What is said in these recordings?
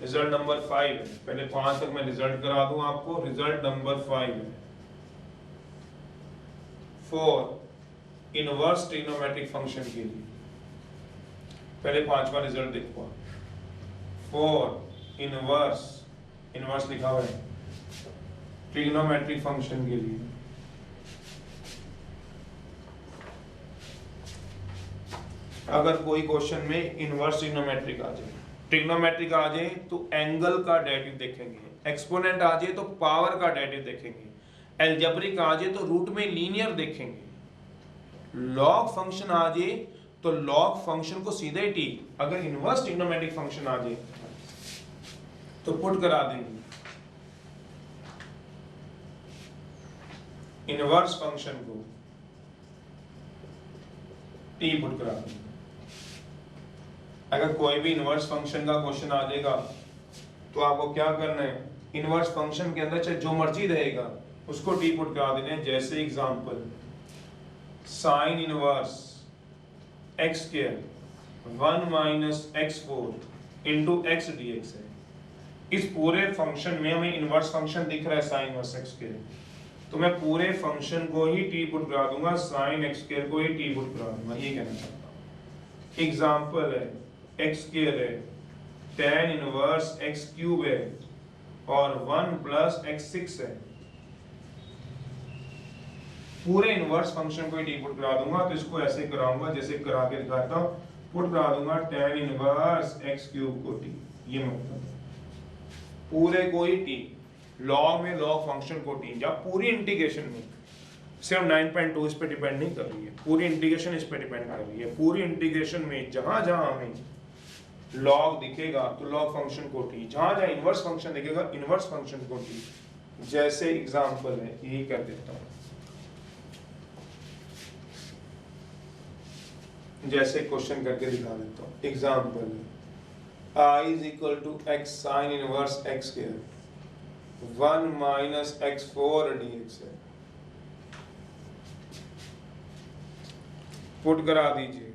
Result number 5 है, पहले 5 तक मैं रिजल्ट करा दूं आपको। रिजल्ट नंबर 5 है फॉर इनवर्स ट्रिग्नोमेट्रिक फंक्शन के लिए। पहले 5वां रिजल्ट देखो। फॉर इनवर्स लिखा हुआ है ट्रिग्नोमेट्रिक फंक्शन के लिए। अगर कोई क्वेश्चन में इनवर्स ट्रिग्नोमेट्रिक आ जाए, ट्रिग्नोमेट्रिक आ जाए तो एंगल का डेरिवेटिव देखेंगे, एक्सपोनेंट आ जाए तो पावर का डेरिवेटिव देखेंगे, अलजेब्रिक आ जाए तो रूट में लीनियर देखेंगे, लॉग फंक्शन आ जाए तो लॉग फंक्शन को सीधे टी, अगर इनवर्स ट्रिग्नोमेट्रिक फंक्शन आ जाए तो पुट करा देंगे इनवर्स फंक्शन को टी पुट करा देंगे। अगर कोई भी इनवर्स फंक्शन का क्वेश्चन आ जाएगा तो आपको क्या करना है, इनवर्स फंक्शन के अंदर चाहे जो मर्जी रहेगा उसको टी पुट करा देना है। जैसे example sine inverse x square 1 minus x4 into x D x है। इस पूरे फंक्शन में हमें इनवर्स फंक्शन दिख रहा है साइन इनवर्स एक्स स्क्वायर, तो मैं पूरे फंक्शन को ही टी पुट करा दूंगा, साइन एक्स स्क्वायर को ही टी पुट करा दूंगा, ये कहना चाहता हूँ। एग्जांपल है एक्स स्क्वायर है, tan इनवर्स एक्स क्यूब है और 1 प्लस x6 है। पूरे इनवर्स फंक्शन को ही टी पुट करा दूंगा, तो इसको ऐसे कराऊंगा जैसे करा के दिखाता हूं, पुट करा दूंगा tan इनवर्स x क्यूब को टी, ये मतलब पूरे को ही टी, लॉग में लॉग फंक्शन को टी, या पूरी इंटीग्रेशन में सिर्फ 9.2 इस पे डिपेंड नहीं कर रही है, पूरी इंटीग्रेशन इस पे डिपेंड कर रही है। पूरी इंटीग्रेशन में जहां जहां हमें लॉग दिखेगा तो लॉग फंक्शन को टी, जहां जहां इनवर्स फंक्शन दिखेगा इनवर्स फंक्शन को टी। जैसे एग्जांपल है यही कर देता हूं, जैसे क्वेश्चन करके दिखा देता हूं। Example I is equal to x sin inverse x square 1 minus x4 dx है, पुट करा दीजिए।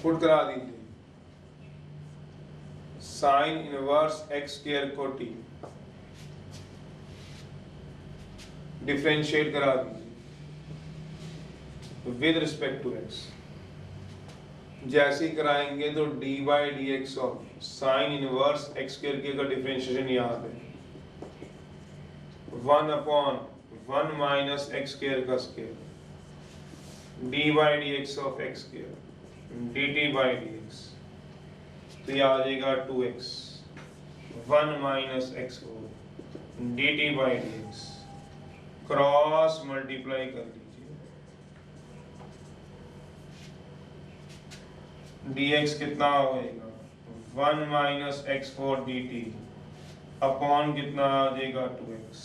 पुट करा दीजिए साइन इनवर्स x स्क्वायर को t, डिफरेंशिएट करा दीजिए विद रिस्पेक्ट टू x। जैसे ही कराएंगे तो dy dx of sine inverse x square के का डिफरेंशिएशन याद है 1 अपॉन 1 माइनस x स्क्वायर का square dy dx of x square dt by dx, तो ये आ जाएगा 2x 1 minus x4 dt by dx, cross multiply कर लीजिए, dx कितना होएगा 1 माइनस x4 dt अपॉन कितना आ जाएगा 2x,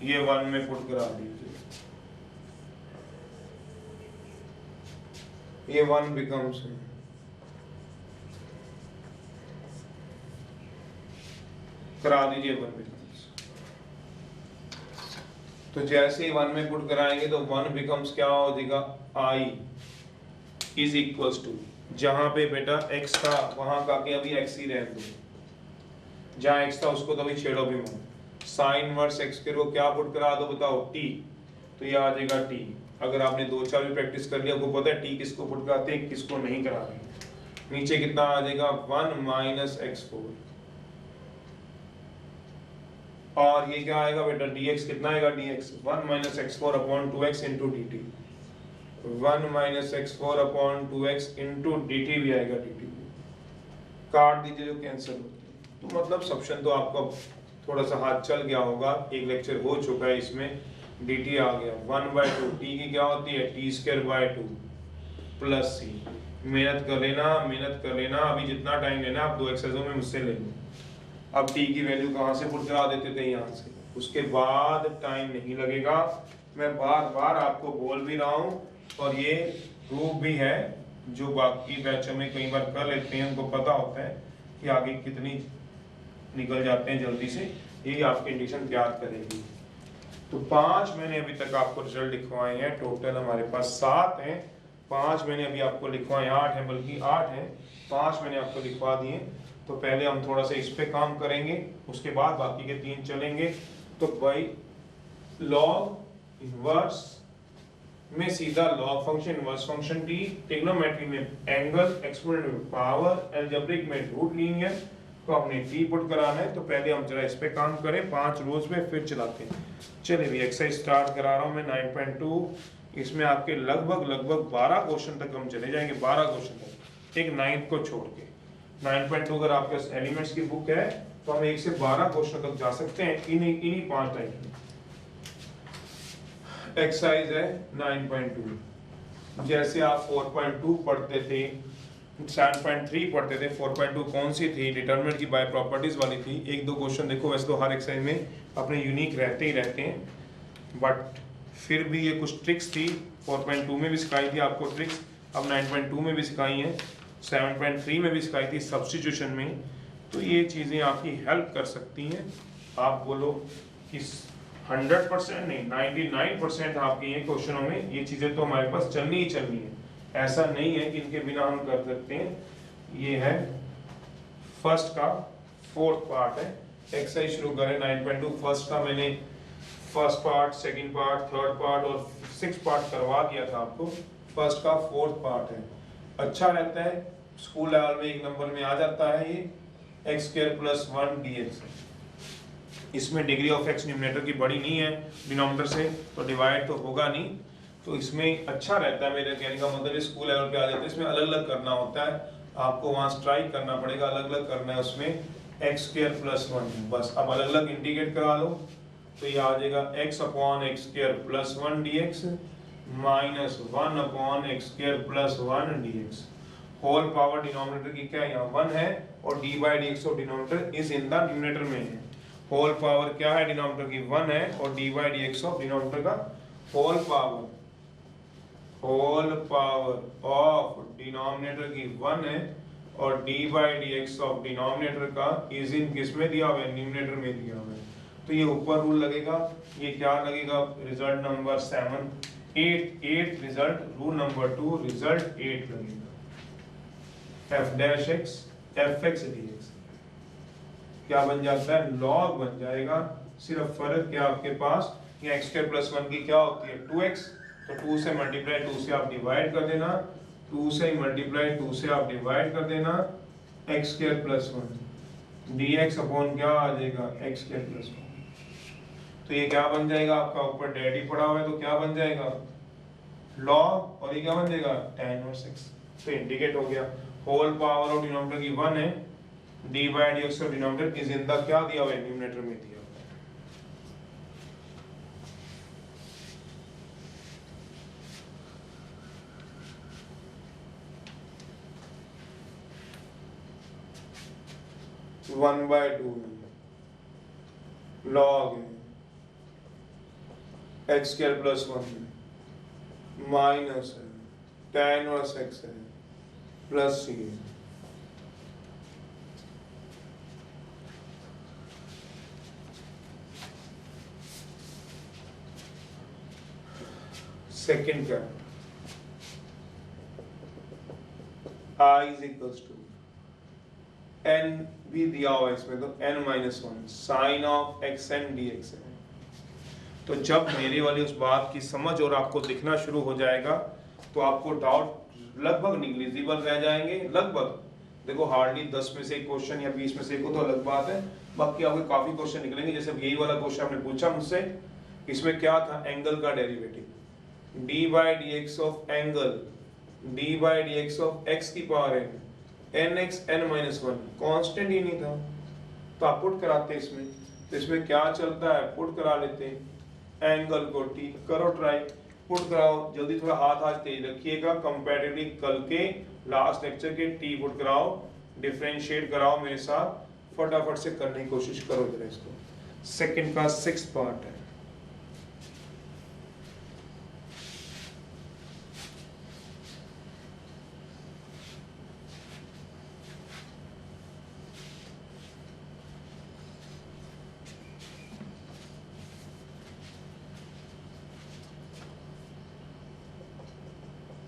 ये 1 में पुट करा दीजिए, ये 1 बिकम्स करा दीजिए 1 बिकम्स। तो जैसे ही 1 में पुट कराएंगे तो 1 बिकम्स क्या हो जाएगा I इज इक्वल्स टू, जहां पे बेटा x था वहां का के अभी x ही रहने दो, जहां x था उसको तो अभी छेड़ो भी मत। साइन इनवर्स x स्क्वायर को क्या पुट करा दो बताओ t, तो ये आ जाएगा t। अगर आपने 2-4 भी प्रैक्टिस कर लिया, आपको पता है t किसको पुट कराते हैं किसको नहीं कराते। नीचे कितना आ जाएगा 1 माइनस x4, और ये क्या आएगा बेटा dx कितना आएगा dx 1 minus x4 upon 2x into dt, 1 minus x4 upon 2x into dt भी आएगा, dt काट दीजिए जो कैंसिल होते हैं। तो मतलब सब्शन तो आपका थोड़ा सा हाथ चल गया होगा, एक लेक्चर हो चुका है इसमें, dt आ गया 1/2, t की क्या होती है t square by 2 plus c। मेहनत कर लेना, अभी जितना टाइम लेना आप 2 एक्सरसाइजों में मुझसे ले लो। अब t की वैल्यू कहाँ से पुट करा देते थे यहाँ से, उसके बाद टाइम नहीं लगेगा। मैं बार बार आपको बोल भी रहा हूँ, और ये प्रूफ भी है, जो बाकी बैचों में कई बार कर लेते हैं उनको पता होता है कि आगे कितनी निकल जाते हैं जल्दी से, यही आपकी इंडिकेशन तैयार करेगी। तो 5 मैंने अभी तक आपको रिजल्ट लिखवाए हैं, टोटल हमारे पास 7 हैं। 5 मैंने अभी आपको लिखवाए, 8 हैं, बल्कि 8 हैं, 5 मैंने आपको लिखवा दिए। तो पहले हम थोड़ा सा इस पे काम करेंगे, उसके बाद बाकी के 3 चलेंगे। तो भाई लॉग इनवर्स में सीधा log function, inverse function T, trigonometry में एंगल, एक्सपोनेंट में पावर, अलजेब्रिक में रूट लीनियर को हमने टी पुट कराना है। तो पहले हम जरा इस पे काम करें 5 रोज में, फिर चलाते हैं। चलिए भी एक्सरसाइज स्टार्ट करा रहा हूं मैं 9.2। इसमें आपके लगभग 12 क्वेश्चन तक हम चले जाएंगे, 12 क्वेश्चन तक, एक 9th को छोड़ के। 9.2 अगर आपके पास एलिमेंट्स की बुक है तो हम 1 से 12 क्वेश्चन तक जा सकते हैं इन्हीं 5 टाइप में। एक्सरसाइज है 9.2। जैसे आप 4.2 पढ़ते थे, 7.3 पढ़ते थे, 4.2 कौन सी थी, डिटरमिनेंट की बाय प्रॉपर्टीज वाली थी। 1-2 क्वेश्चन देखो, वैसे तो हर एक्सरसाइज में अपने यूनिक रहते ही रहते हैं, बट फिर भी ये कुछ ट्रिक्स थी। 4.2 में भी सिखाई थी आपको ट्रिक्स, अब 9.2 में भी सिखाई हैं, 7.3 में भी सिखाई थी सब्स्टिट्यूशन में। तो ये चीज़ें आपकी हेल्प कर सकती हैं। आप बोलो कि 100% नहीं, 99% आपके ये क्वेश्चनों में ये चीज़ें तो हमारे पास चलनी ही चलनी है। ऐसा नहीं है कि इनके बिना हम कर सकते हैं। ये है फर्स्ट का 4th पार्ट है। एक्सरसाइज शुरू करें 9.2। फर्स्ट का मैंने first part, second part, third part और 6th पार्ट करवा दिया था आपको। फर्स्ट का 4th पार्ट है, अच्छा रहता है, स्कूल लेवल में 1 नंबर में आ जाता है। ये x² + 1 dx है। इसमें डिग्री ऑफ x न्यूमरेटर की बड़ी नहीं है डिनोमिनेटर से, तो डिवाइड तो होगा नहीं, तो इसमें अच्छा रहता है। मेरे कहने का मतलब स्कूल लेवल पे आ जाता है। इसमें अलग अलग करना होता है, आपको वहाँ स्ट्राइक करना पड़ेगा, अलग अलग करना है उसमें। x² + 1 बस अब अलग अलग इंटीग्रेट करा लो, तो ये आ जाएगा x/x² + 1 dx -1/x² + 1 dx। Whole power denominator की क्या यहाँ 1 है, और d/dx of denominator is in the numerator में है। होल पावर क्या है डिनोमिनेटर की 1 है, और d/dx ऑफ डिनोमिनेटर का होल पावर ऑफ डिनोमिनेटर की 1 है, और d/dx ऑफ डिनोमिनेटर का इज इन किस में दिया हुआ है, न्यूमरेटर में दिया हुआ है। तो ये ऊपर रूल लगेगा, ये क्या लगेगा, result number 7 8 result, rule number 2 result 8 लगेगा। f' fx dx क्या बन जाता है, लॉग बन जाएगा। सिर्फ फर्क क्या आपके पास, ये x² + 1 की क्या होती है 2x, तो 2 से मल्टीप्लाई 2 से आप डिवाइड कर देना, 2 से मल्टीप्लाई 2 से आप डिवाइड कर देना, x² + 1 dx अपॉन क्या आ जाएगा x² + 1। तो ये क्या बन जाएगा आपका, ऊपर डैडी पड़ा हुआ है तो क्या बन जाएगा लॉग, और ये क्या बन जाएगा tan और 6। तो इंडिकेट हो गया। होल पावर ऑफ डिनोमिनेटर की 1 है, d/dx of denominator is in the क्या दिया हुआ है, न्यूमरेटर में दिया हुआ है। 1/2 log x² + 1 माइनस है tan और 6 है प्लस c है। सेकंड का i = n भी दिया हुआ है इसमें, तो n-1 sin of xn dx है। तो जब मेरे वाली उस बात की समझ और आपको दिखना शुरू हो जाएगा तो आपको डाउट लगभग निग्लिजिबल रह जाएंगे। लगभग देखो, हार्डली 10 में से एक क्वेश्चन या 20 में से एक हो तो अलग बात है, बाकी आपके काफी क्वेश्चन निकलेंगे। जैसे यही वाला क्वेश्चन आपने पूछा मुझसे, इसमें क्या था, एंगल का derivative, d/dx of angle, d/dx of x की power n, nx n-1 constant ही नहीं था, तो आप पुट कराते इसमें। तो इसमें क्या चलता है, पुट करा लेते हैं एंगल को t, करो ट्राई, पुट कराओ जल्दी, थोड़ा हाथ तेज रखिएगा। कंपैरेटिवली कल के लास्ट लेक्चर के t पुट कराओ, डिफरेंशिएट कराओ मेरे साथ, फटाफट से करने की कोशिश करो जरा इसको। सेकंड का 6th पार्ट है।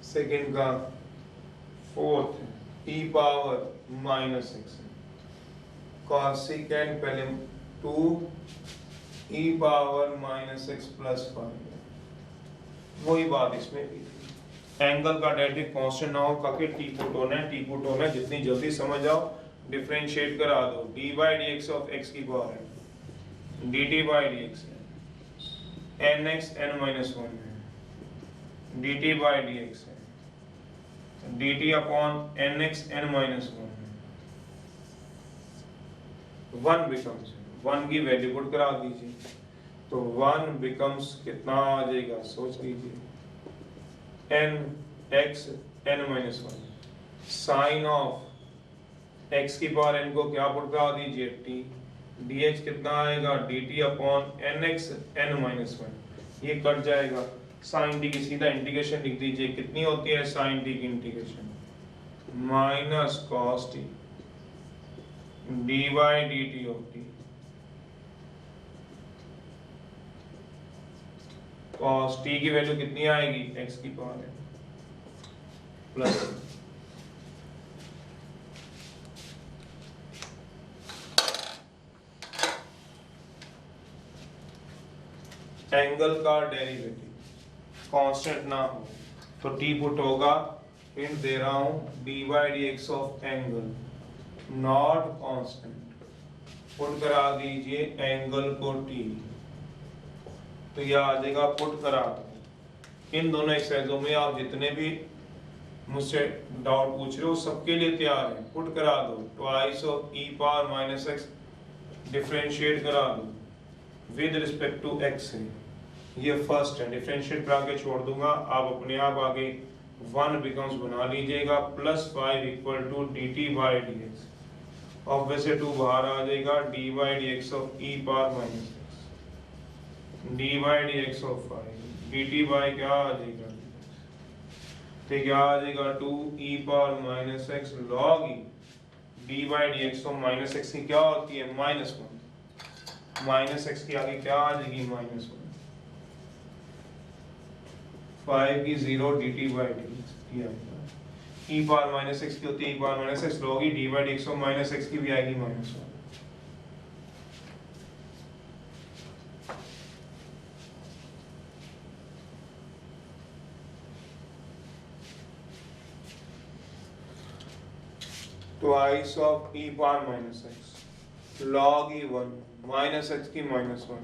सेकेंड का fourth e power minus x, cosecant पहले 2 e power minus x plus 5। वही बात इसमें भी एंगल का डायरेक्ट कांस्टेंट ना हो काके टी पुट होना है जितनी जल्दी समझ आओ डिफरेंशिएट करा दो। D by D x of x की पावर है d t by D x है n x N minus one है d t by D x है d T upon N x N minus one है। One becomes one की value put करा दीजिए तो वन बिकम्स कितना आ जाएगा सोच लीजिए N x N minus one sine of x की पावर एन को क्या पुट करा दीजिए टी डी एक्स कितना आएगा D T upon N x N minus one. ये कट जाएगा साइन टी की सीधा इंटीग्रेशन लिख दीजिए कितनी होती है साइन टी की integration minus cos T D by D T of T cos T की वैल्यू कितनी आएगी एक्स की पावर है प्लस एंगल का डेरिवेटिव कांस्टेंट ना हो तो टी पुट होगा हिंट दे रहा हूं D by D x of angle not constant put करा दीजिए एंगल को टी तो यह आ जाएगा पुट करा दो। इन दोनों एक्सरसाइजों में आप जितने भी मुझसे डाउट पूछ रहे हो सबके लिए तैयार है पुट करा दो twice of e power minus x differentiate करा दो विद रिस्पेक्ट टू एक्स है ये फर्स्ट है डिफरेंशिएट करा के छोड़ दूंगा आप अपने आप आगे वन बिकम्स बना लीजिएगा plus 5 equal to d t by D x और वैसे 2 बाहर आ जाएगा d by D x of e power minus x d by D x of 5 d t by क्या आ जाएगा तो क्या आ जाएगा 2 e power minus x log e d by D x of minus x की क्या होती है माइनस वन माइनस एक्स की आगे क्या आ जाएगी माइनस वन 5 की 0 d t by D x e power minus x की होती है e power minus x log e d by D x of minus x की भी आएगी minus one. Twice of e power minus x log e one minus x की minus one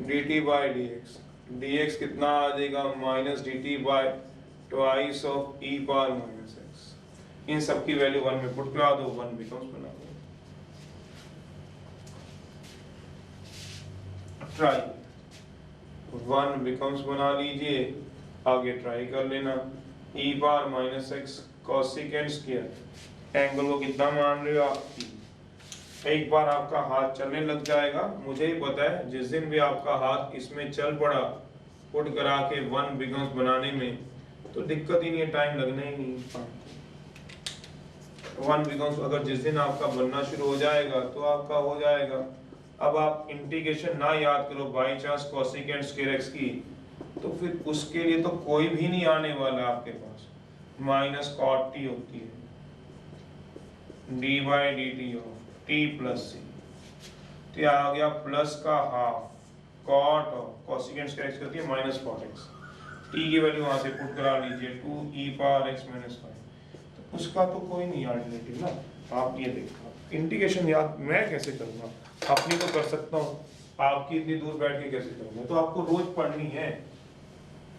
d t by D x dx कितना आ जाएगा minus d t by twice of e power minus x. इन सब की value one में put करा दो वन बिकम्स बना दो ट्राई वन बिकम्स बना लीजिए आगे ट्राई कर लेना e power minus x cosecant square angle को कितना मान रहे हो आप एक बार आपका हाथ चलने लग जाएगा मुझे ही पता है जिस दिन भी आपका हाथ इसमें चल पड़ा पुट करा के वन बिकम्स बनाने में तो दिक्कत ही नहीं है टाइम लगना ही नहीं वन बिकम्स अगर जिस दिन आपका बनना शुरू हो जाएगा तो आपका हो जाएगा। अब आप इंटीग्रेशन ना याद करो by chance cosecant square x की तो फिर उसके लिए तो कोई भी नहीं आने वाला आपके पास माइनस कॉट टी होती है d by D T of t plus c तो आ गया प्लस का half cot cosecant square x होती है माइनस कॉट एक्स टी की वैल्यू वहां से पुट करा लीजिए 2 ई पावर एक्स माइनस 5 तो उसका तो कोई नहीं अल्टरनेटिव ना। आप ये देखो इंटीग्रेशन याद मैं कैसे करूंगा अपनी तो कर सकता हूँ आपकी इतनी दूर बैठ के कैसे करूंगा तो आपको रोज पढ़नी है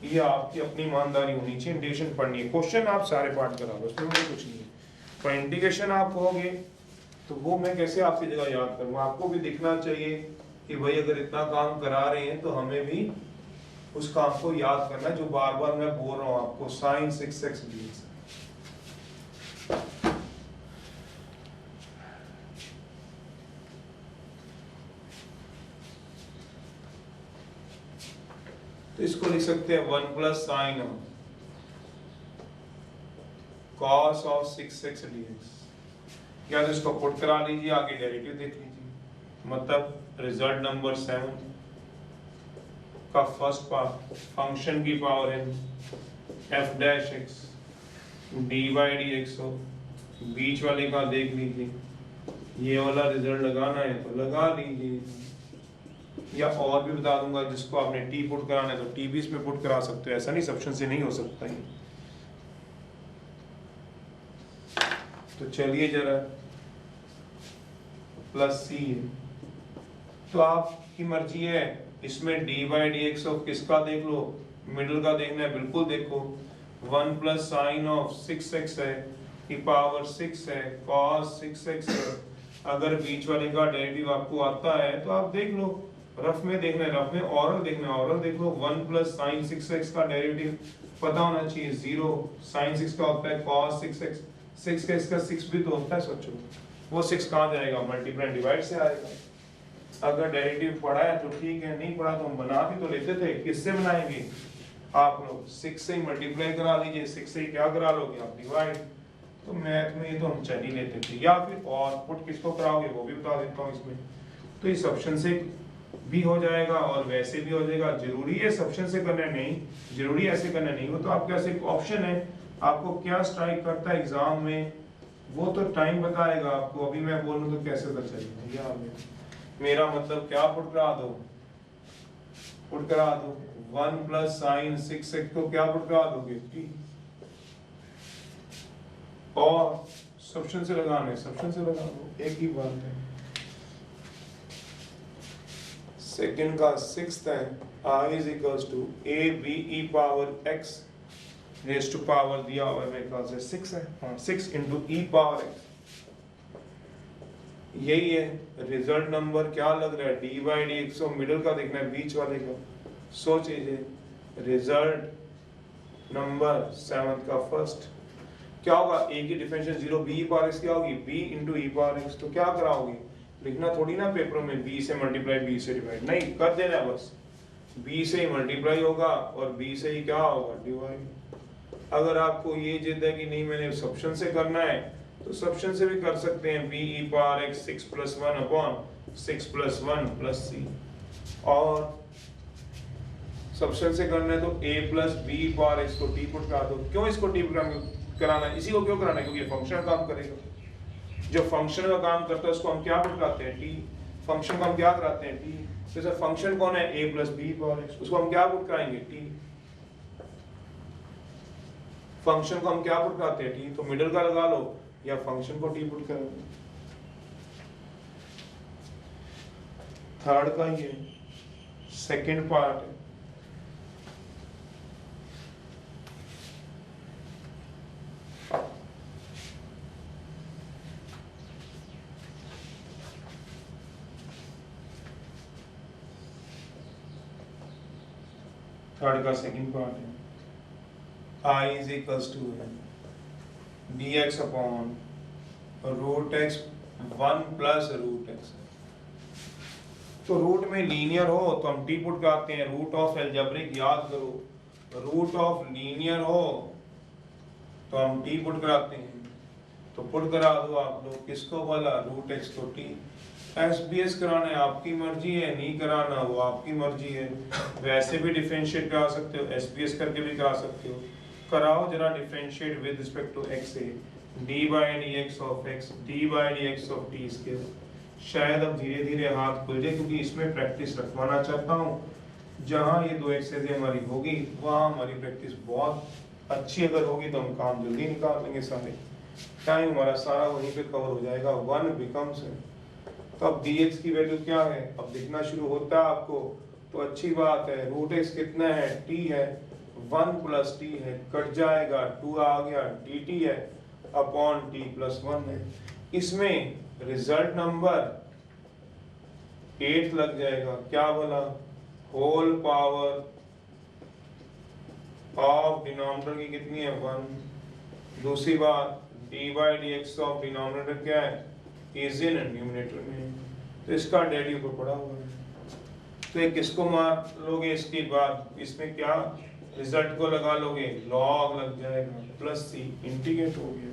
ये आपकी अपनी ईमानदारी होनी चाहिए इंटीग्रेशन पढ़नी है क्वेश्चन आप सारे पार्ट करा लो उसमें मुझे कुछ नहीं है पर इंटीग्रेशन आप कहोगे तो वो मैं कैसे आपकी जगह याद करूंगा आपको भी दिखना चाहिए कि भाई अगर इतना काम करा रहे हैं तो हमें भी उस काम को याद करना है जो बार बार मैं बोल रहा हूँ आपको साइन 6x dx तो इसको लिख सकते हैं 1 plus sine cos of 6x dx या तो इसको पुट करा लीजिए आगे डेरिवेटिव देख लीजिए मतलब रिजल्ट नंबर 7 का फर्स्ट पार्ट फंक्शन की power n F dash x d by D x हो, बीच वाले का देख लीजिए, ये वाला रिजल्ट लगाना है तो लगा लीजिए, या और भी बता दूंगा जिसको आपने टी पुट कराना है तो टी भी इसमें पुट करा सकते हो, ऐसा नहीं सब्शन से नहीं हो सकता है। तो चलिए जरा प्लस सी है, तो आपकी मर्जी है, इसमें D by D x of किसका देख लो, मिडिल का देखना है, बिल्कुल देखो, 1 प्लस साइन ऑफ 6x है की पावर 6 है, cos 6x है। अगर बीच वाले का डेरिवेटिव आपको आता है तो आप देख लो, रफ में देखना है, रफ में ऑरल देखना है, ऑरल देख लो, 1 प्लस साइन 6x का डेरिवेटिव पता होना चाहिए, 0 साइन 6 का होता है cos 6x, 6 का इसका 6 भी तो होता है, सोचो वो 6 कहाँ जाएगा, मल्टीप्लाई डिवाइड से आएगा। अगर डेरिवेटिव पढ़ा है तो ठीक है, नहीं पढ़ा तो हम बना भी तो लेते थे, किससे बनाएंगे आप लोग, 6 से ही मल्टीप्लाई करा लीजिए, 6 से ही क्या करा लोगे आप, डिवाइड। तो मैथ में ये तो हम चल ही लेते थे, या फिर और पुट किसको कराओगे वो भी बता देता हूँ इसमें। तो इस ऑप्शन से भी हो जाएगा और वैसे भी हो जाएगा, जरूरी है ऑप्शन से करना नहीं, जरूरी ऐसे करना नहीं, वो तो आपका सिर्फ ऑप्शन है, आपको क्या स्ट्राइक करता है एग्जाम में वो तो टाइम बताएगा आपको, अभी मैं बोलूँ तो कैसे पता चलेगा। या मेरा मतलब क्या पुट करा दो, पुट करा दो 1 प्लस साइन 6x को क्या पुट करा दोगे टी, और सब्शन से लगाने, सब्शन से लगा दो, एक ही बात है। सेकंड का सिक्स्थ है, I is equals to a b e power x raise to power दिया हुआ है मेरे ख्याल से 6 है, हाँ 6 इंटू e पावर x, यही है रिजल्ट नंबर। क्या लग रहा है, d by D x, middle का देखना है, बीच वाले का। सोच लीजिए रिजल्ट नंबर 7 का फर्स्ट क्या होगा, a की differential 0 b e power x क्या होगी, b into e power x। तो क्या कराओगे, लिखना थोड़ी ना पेपर में b से मल्टीप्लाई b से डिवाइड, नहीं कर देना बस, b से ही मल्टीप्लाई होगा और b से ही क्या होगा डिवाइड। अगर आपको ये जिद है कि नहीं मैंने सब्शन से करना है तो सब्शन से भी कर सकते हैं, b e power x 6 plus 1 upon 6 plus 1 plus c, और सब्शन से करना है तो a plus b e power x को t पुट करा दो। क्यों इसको t पुट कराना है, इसी को क्यों कराना है, क्योंकि फंक्शन काम करेगा, जो फंक्शन का काम करता है उसको हम क्या पुट कराते हैं, t, फंक्शन को हम क्या कराते हैं t। तो सर फंक्शन कौन है, a plus b power x, उसको हम क्या पुट कराएंगे t, फंक्शन को हम क्या पुट कराते हैं t, तो मिडिल का लगा लो या फंक्शन को t पुट करो। थर्ड का ये सेकंड पार्ट है, थर्ड का सेकंड पार्ट है, I is equals to dx upon root x 1 plus root x। तो रूट में लीनियर हो तो हम टी पुट कराते हैं, रूट ऑफ एल्जेब्रिक याद करो, रूट ऑफ लीनियर हो तो हम टी पुट कराते हैं। तो पुट करा दो आप लोग, किसको वाला, रूट x को t। SBS कराना है आपकी मर्जी है, नहीं कराना वो आपकी मर्जी है, वैसे भी डिफरेंशिएट करा सकते हो, SBS करके भी करा सकते हो। कराओ जरा differentiate with respect to x से, d by D x of x d by D x of t square. शायद अब धीरे धीरे हाथ खुल जाए, क्योंकि इसमें प्रैक्टिस रखवाना चाहता हूँ, जहाँ ये दो एक्सरसाइज हमारी होगी वहाँ हमारी प्रैक्टिस बहुत अच्छी अगर होगी तो हम काम जल्दी निकाल लेंगे, सारे टाइम हमारा सारा वहीं पे कवर हो जाएगा। 1 बिकम्स है, तो अब dx की वैल्यू क्या है, अब दिखना शुरू होता है आपको, तो अच्छी बात है। रूट x कितना है, t है, 1 प्लस t है, कट जाएगा 2 आ गया, dt है अपॉन t प्लस 1 है। इसमें रिजल्ट नंबर 8 लग जाएगा, क्या बोला, होल पावर ऑफ डिनोमिनेटर की कितनी है 1। दूसरी बात d by D x of denominator क्या है, इज इन न्यूमरेटर में, तो इसका डेरिवेटिव को पढ़ा हुआ है। तो ये किसको मार लोगे, इसके बाद इसमें क्या रिजल्ट को लगा लोगे, लॉग लग जाएगा प्लस सी, इंटीग्रेट हो गया।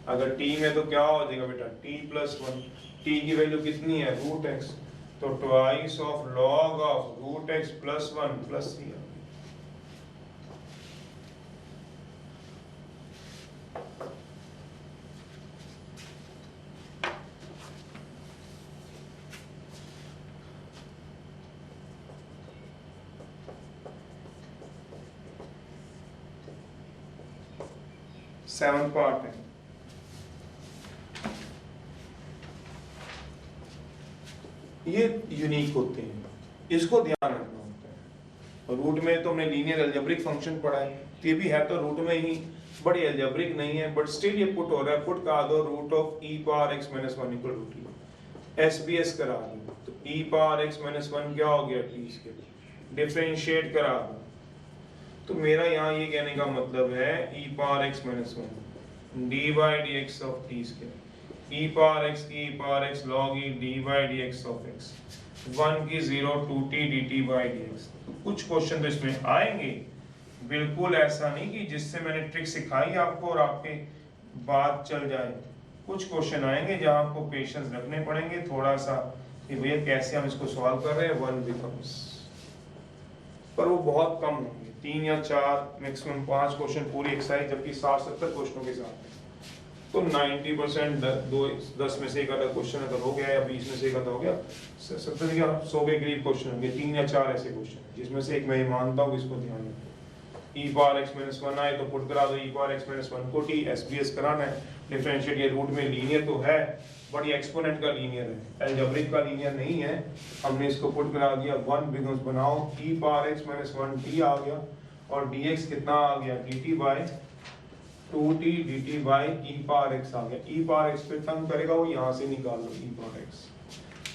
अगर t में तो क्या हो जाएगा बेटा, t प्लस 1, t की वैल्यू कितनी है रूट x, तो twice of log of root x plus 1 plus C. 7th part है। ये यूनिक होते हैं, इसको ध्यान रखना होता है। रूट में तो हमने लीनियर अलजेब्रिक फंक्शन पढ़ा है, ये भी है तो रूट में ही, बड़ी अलजेब्रिक नहीं है, बट स्टिल ये पुट हो रहा है। पुट करा दो root of e power x minus 1 equal to T, SBS करा दो तो e पावर x माइनस 1 क्या हो गया टी स्क्वायर, डिफरेंशिएट करा दो। तो मेरा यहाँ ये कहने का मतलब है e power x minus 1 dy dx of T square, e power x log e dy dx of x, 1 की 0 2t dt by dx। तो कुछ क्वेश्चन तो इसमें आएंगे, बिल्कुल ऐसा नहीं कि जिससे मैंने ट्रिक सिखाई आपको और आपके बात चल जाए। कुछ क्वेश्चन आएंगे जहां आपको पेशेंस रखने पड़ेंगे थोड़ा सा कि भैया कैसे हम इसको सॉल्व कर रहे हैं। 1 बिकम्स, पर वो बहुत कम होंगे, 3 या 4 मैक्सिमम 5 क्वेश्चन पूरी एक्सरसाइज, जबकि 60-70 क्वेश्चनों के साथ। तो 90% 10 में से एक आधा क्वेश्चन अगर हो गया या 20 में से एक आधा हो गया, 70 या 100 के करीब क्वेश्चन होंगे, 3 या 4 ऐसे क्वेश्चन जिसमें से एक मैं मानता हूँ, इसको ध्यान रखो। e पावर x माइनस 1 आए तो पुट करा दो e पावर x माइनस 1 को t, SBS कराना है, डिफरेंशिएट। ये रूट में लीनियर तो है, बट ये एक्सपोनेंट का लीनियर है, अलजेब्रिक का लीनियर नहीं है। हमने इसको पुट करा दिया, 1 बिकम्स बनाओ e power x minus 1 t आ गया, और dx कितना आ गया dt by 2t dt by e power x आ गया। e पावर x पे तंग करेगा वो, यहाँ से निकाल लो e पावर x,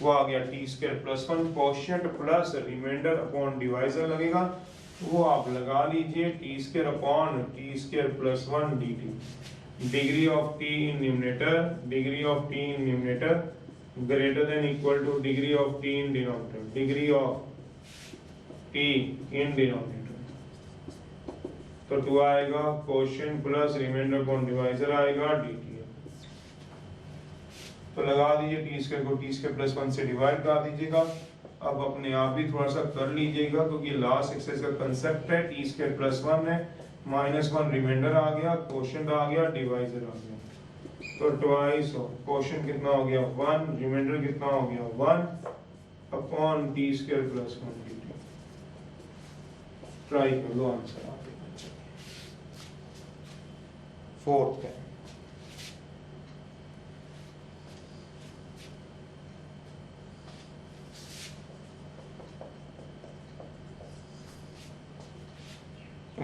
वो आ गया t square plus 1 quotient plus remainder upon divisor लगेगा, वो आप लगा लीजिए, T square upon T square plus 1 dt, degree of t in numerator, degree of t in numerator greater than equal to degree of t in denominator, degree of t in denominator. तो 2 आएगा quotient plus remainder upon divisor आएगा dt। तो लगा दीजिए T square को T square plus 1 से divide कर दीजिएगा। अब अपने आप भी थोड़ा सा कर लीजिएगा, क्योंकि लास्ट एक्सरसाइज का कंसेप्ट है, टी स्क्वायर प्लस 1 है, माइनस 1 रिमाइंडर आ गया, क्वोशिएंट आ गया, डिवाइजर आ गया। तो ट्वाइस ऑफ क्वोशिएंट कितना हो गया 1, रिमाइंडर कितना हो गया 1 upon T square plus 1 dt। Try कर लो, आंसर आ गया। फोर्थ है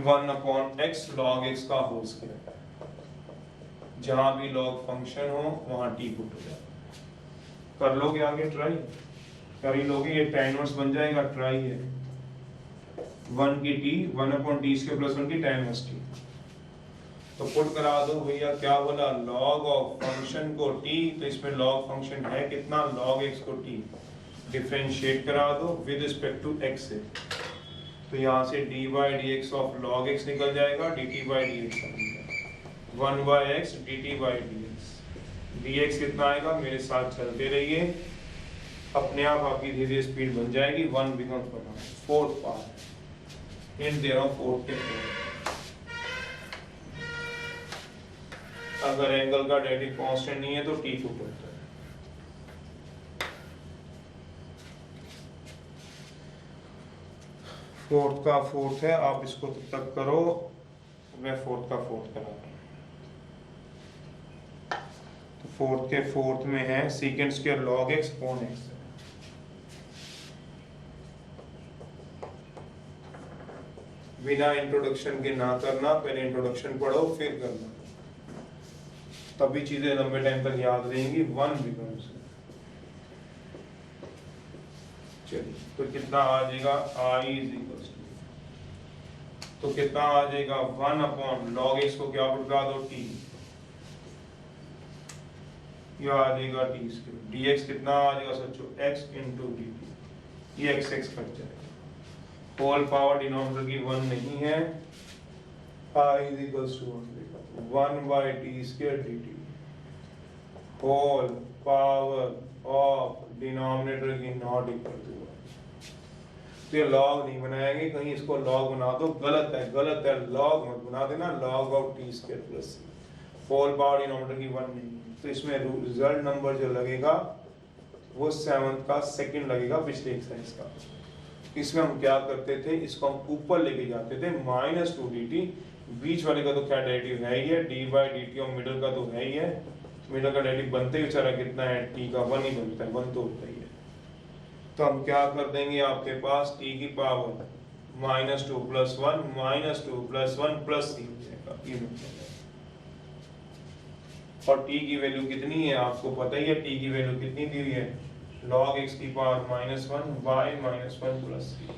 1 अपॉन x log x का होल स्क्वायर, जहां भी log फंक्शन हो वहां t पुट हो जाए। कर लोगे आगे ट्राई, कर ही लोगे, ये tan इनवर्स बन जाएगा, ट्राई है 1 की t, 1 upon t square plus 1 की tan इनवर्स t। तो पुट करा दो भैया, क्या बोला log ऑफ फंक्शन को t, तो इसमें log फंक्शन है कितना log x को t, डिफरेंशिएट करा दो विद रिस्पेक्ट टू x से। तो यहाँ से dy dx of log x निकल जाएगा, dt by dx आएगा 1 by x dt by dx। dx कितना आएगा, मेरे साथ चलते रहिए, अपने आप आपकी धीरे धीरे स्पीड बन जाएगी। 1 बिकम्स बना। फोर्थ पार्ट हिंट दे रहा हूँ, फोर्थ के अगर एंगल का डेरिवेटिव कांस्टेंट नहीं है तो t पुट होता है। फोर्थ का फोर्थ है, आप इसको तब तक करो, मैं फोर्थ का फोर्थ करा रहा हूं। तो फोर्थ के फोर्थ में है secant square log x upon x। बिना इंट्रोडक्शन के ना करना, पहले इंट्रोडक्शन पढ़ो फिर करना, तभी चीजें लंबे टाइम तक याद रहेंगी। 1 बिकम्स, चलिए तो कितना आ जाएगा i इज इक्वल्स टू, तो कितना आ जाएगा 1 अपॉन log x को क्या उठा दो t, ये आ जाएगा t स्क्वायर, dx कितना आ जाएगा सोचो x इंटू dt, ये x x कट जाएगा, होल पावर डिनोमिनेटर की 1 नहीं है, i is equals to 1 by t square dt, whole power of denominator की नॉट इक्वल टू 1। तो ये लॉग नहीं बनाएंगे, कहीं इसको लॉग बना दो, गलत है, गलत है, लॉग मत बना देना, log of T square plus whole power denominator की 1 नहीं। तो इसमें रिजल्ट नंबर जो लगेगा वो 7th का सेकंड लगेगा पिछले एक्सरसाइज का। इसमें हम क्या करते थे, इसको हम ऊपर लेके जाते थे -2 dt बीच वाले का तो क्या डेरिवेटिव है ही है, डी बाई डी टी, और मिडल का तो है ही है। मिडल का डेरिवेटिव बनते ही बेचारा कितना है, टी का 1 ही बनता है, 1 तो होता ही है। तो हम क्या कर देंगे, आपके पास टी की पावर -2 + 1 -2 + 1 + 3 जाएगा, ये बन जाएगा। और टी की वैल्यू कितनी है आपको पता ही है, टी की वैल्यू कितनी दी हुई है, log x की पावर -1 y -1 + 3।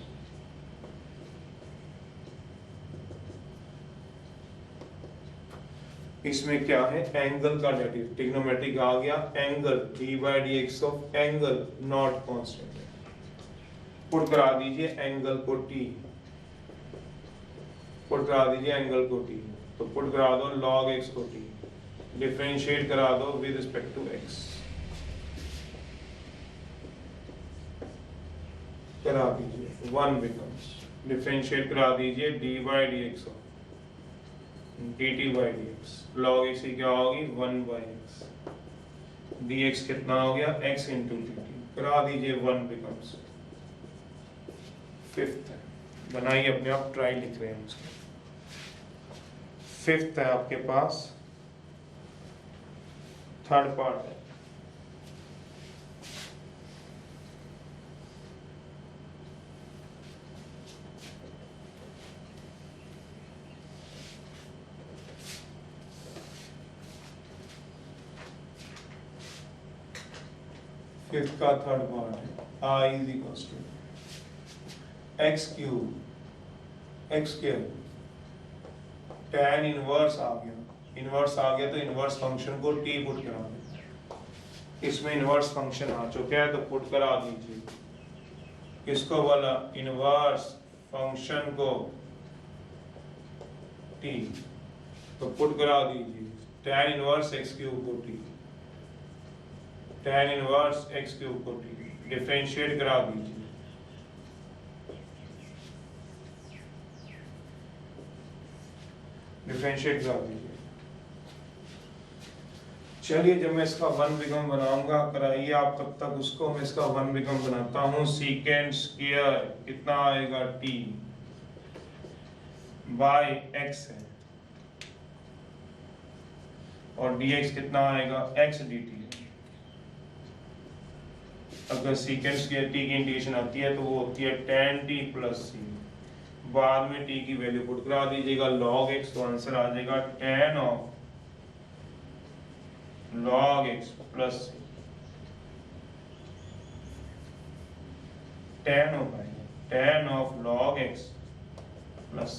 इसमें क्या है, एंगल का डेरिवेटिव, ट्रिग्नोमेट्रिक आ गया, angle d/dx of angle not constant है। पुट करा दीजिए एंगल को t, पुट करा दीजिए एंगल को t, तो पुट करा दो log x को t, डिफरेंशिएट करा दो विद रिस्पेक्ट टू x, करा दीजिए 1 बिकम्स, डिफरेंशिएट करा दीजिए d/dx of dt/dx, log x की क्या होगी 1/x, dx कितना हो गया x × dt, करा दीजिए 1 बिकम्स। फिफ्थ है, बनाइए अपने आप, ट्राई लिख रहे हैं उसके। फिफ्थ है आपके पास, थर्ड पार्ट है, फिफ्थ का थर्ड पार्ट है, I = x³ x², tan inverse आ गया, इनवर्स आ गया तो इनवर्स फंक्शन को t पुट करा दीजिए, इसमें इनवर्स फंक्शन आ चुका है तो पुट करा दीजिए, किसको वाला, इनवर्स फंक्शन को t, तो पुट करा दीजिए tan इनवर्स x³ को t, tan इनवर्स x³ को t, डिफरेंशिएट करा दीजिए, डिफरेंशिएट करा दीजिए। चलिए जब मैं इसका 1 बिकम बनाऊंगा, कराइए आप तब तक उसको, मैं इसका 1 बिकम बनाता हूँ। सीकेंड स्क्वायर कितना आएगा t बाय x है, और dx कितना आएगा x dt है। अगर सीकेंड स्क्वायर t की इंटीग्रेशन आती है तो वो होती है tan t + c, बाद में t की वैल्यू पुट करा दीजिएगा log x, तो आंसर आ जाएगा tan of log x + c, tan of log x + c।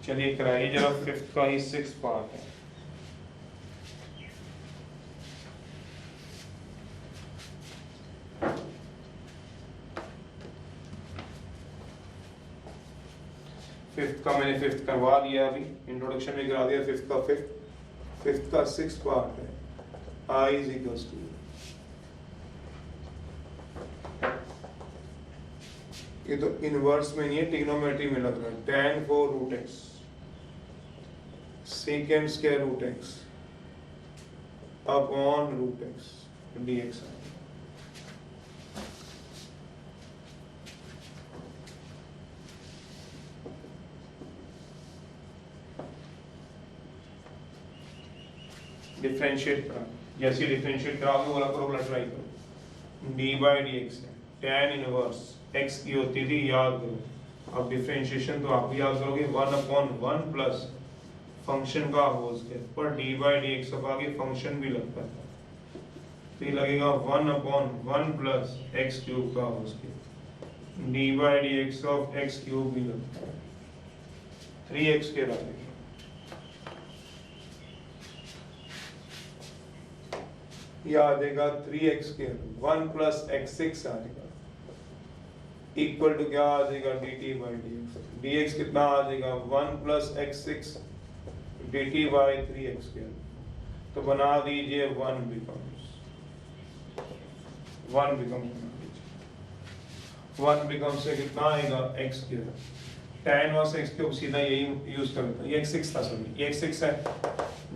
चलिए कराइए जरा, फिफ्थ का ही 6th पार्ट है। फिफ्थ का मैंने फिफ्थ करवा दिया, अभी इंट्रोडक्शन में करा दिया फिफ्थ का। फिफ्थ का 6th पार्ट है, I = ये तो इनवर्स में नहीं है, ट्रिग्नोमेट्री में लग रहा है, tan 4√x secant square √x upon √x dx। Differentiate करा, जैसे डिफरेंशिएट कराओगे बोला करो, बोला ट्राई करो, d/dx है, tan इनवर्स x की होती थी, याद करो। अब डिफरेंशिएशन तो आप भी याद करोगे, 1/1 प्लस फंक्शन का होल स्क्वायर, पर d/dx अब आगे फंक्शन भी लगता है, तो ये लगेगा 1/1 प्लस x³ का whole square, d/dx of x³ भी लगता है, 3x के लगेगा। ये आ जाएगा 3x² 1 + x6 आ जाएगा, इक्वल टू क्या आ जाएगा, dt/dx, dx कितना आ जाएगा 1 + x6 dt/3x², तो बना दीजिए 1 बिकम्स, 1 बिकम्स बना दीजिए, 1 बिकम्स से कितना आएगा x², tan इनवर्स x³ सीधा यही यूज करता है, ये x6 था, सॉरी ये x6 है,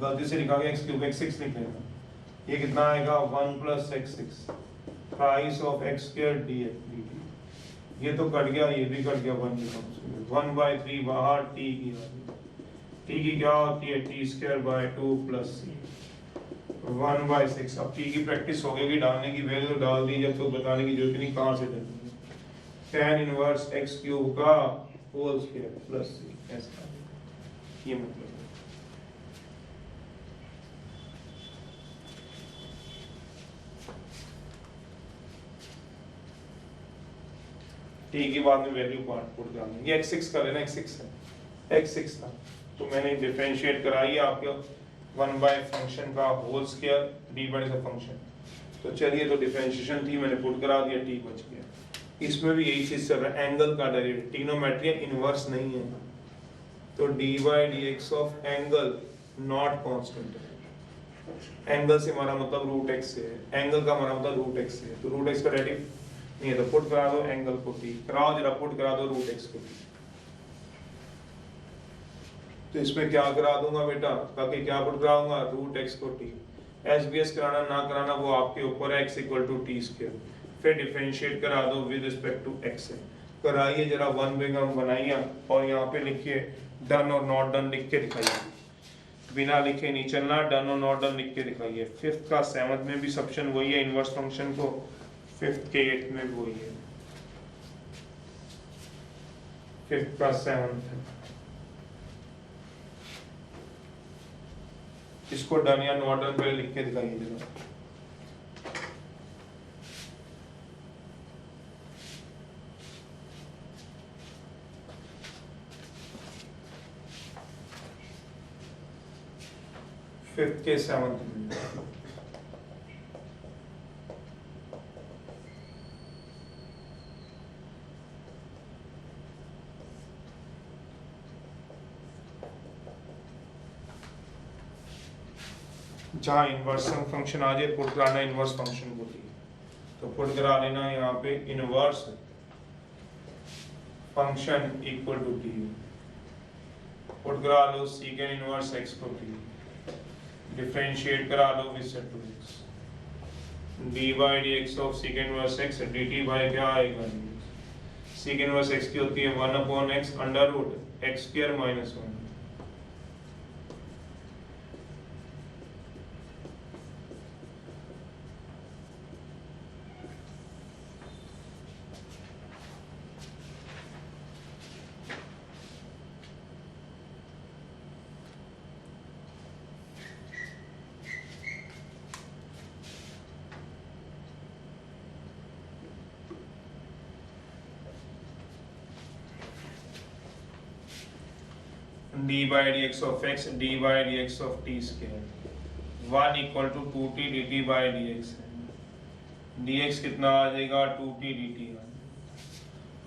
गलती से लिखा गया x³ x6 लिख लेना, ये कितना आएगा 1 + x6 price of x² dt, ये तो कट गया, ये भी कट गया, 1 बिकम्स 1/3 बाहर, टी की क्या होती है, टी स्क्वायर बाय 2 प्लस सी 1/6। अब टी की प्रैक्टिस हो गई, डालने की वैल्यू तो डाल दी, जब तो बताने की जरूरत नहीं कहाँ से डालनी है। tan इनवर्स x क्यूब का होल स्क्वायर प्लस सी, ऐसा ये मतलब है। टी की बाद में वैल्यू पुट करनी, ये x6 का लेना, x6 है, x6 था तो मैंने डिफरेंशिएट कराई आपके 1 बाय फंक्शन का होल स्क्वायर डी बाय का फंक्शन। तो चलिए, तो डिफरेंशिएशन थी, मैंने पुट करा दिया, टी बच गया। इसमें भी यही चीज चल रहा है, एंगल का डेरिवेटिव, ट्रिग्नोमेट्री इनवर्स नहीं है, तो D by D x of angle not constant है। एंगल से हमारा मतलब रूट एक्स से है, एंगल का हमारा मतलब रूट एक्स से है, तो रूट एक्स का डेरिवेटिव नहीं है, तो पुट करा दो एंगल को टी, कराओ जरा, पुट करा दो रूट एक्स को टी। तो इसमें क्या करा दूंगा बेटा, ताकि क्या पुट कराऊंगा, रूट एक्स को टी। एस बी एस कराना ना कराना वो आपके ऊपर है, X equal to T square, फिर डिफरेंशिएट करा दो विद रिस्पेक्ट टू एक्स है। कराइए जरा, 1 बिगम बनाइए और यहाँ पे लिखिए डन और नॉट डन लिख के दिखाइए, बिना लिखे नहीं चलना, डन और नॉट डन लिख के दिखाइए। 5th का 7th में भी सब्शन वही है, इनवर्स फंक्शन को 5th के 8th में भी वही है, 5th का 7th है। इसको डन या नॉट डन पहले लिख के दिखाइए जरा। फिफ्थ के 7th में जहाँ इनवर्स फंक्शन आ जाए पुट कराना इनवर्स फंक्शन को दिए, तो पुट करा लेना यहाँ पे inverse function equal to T, put करा लो सीकेंड इनवर्स एक्स को टी, डिफरेंशिएट करा लो with set to x, d by D x of secant inverse x d t by क्या आएगा, सीकेंड इनवर्स एक्स की होती है 1/x under root x square minus 1। d by dx of x d by dx of t square 1 equal to 2t dt by dx है। dx कितना आ जाएगा 2t dt।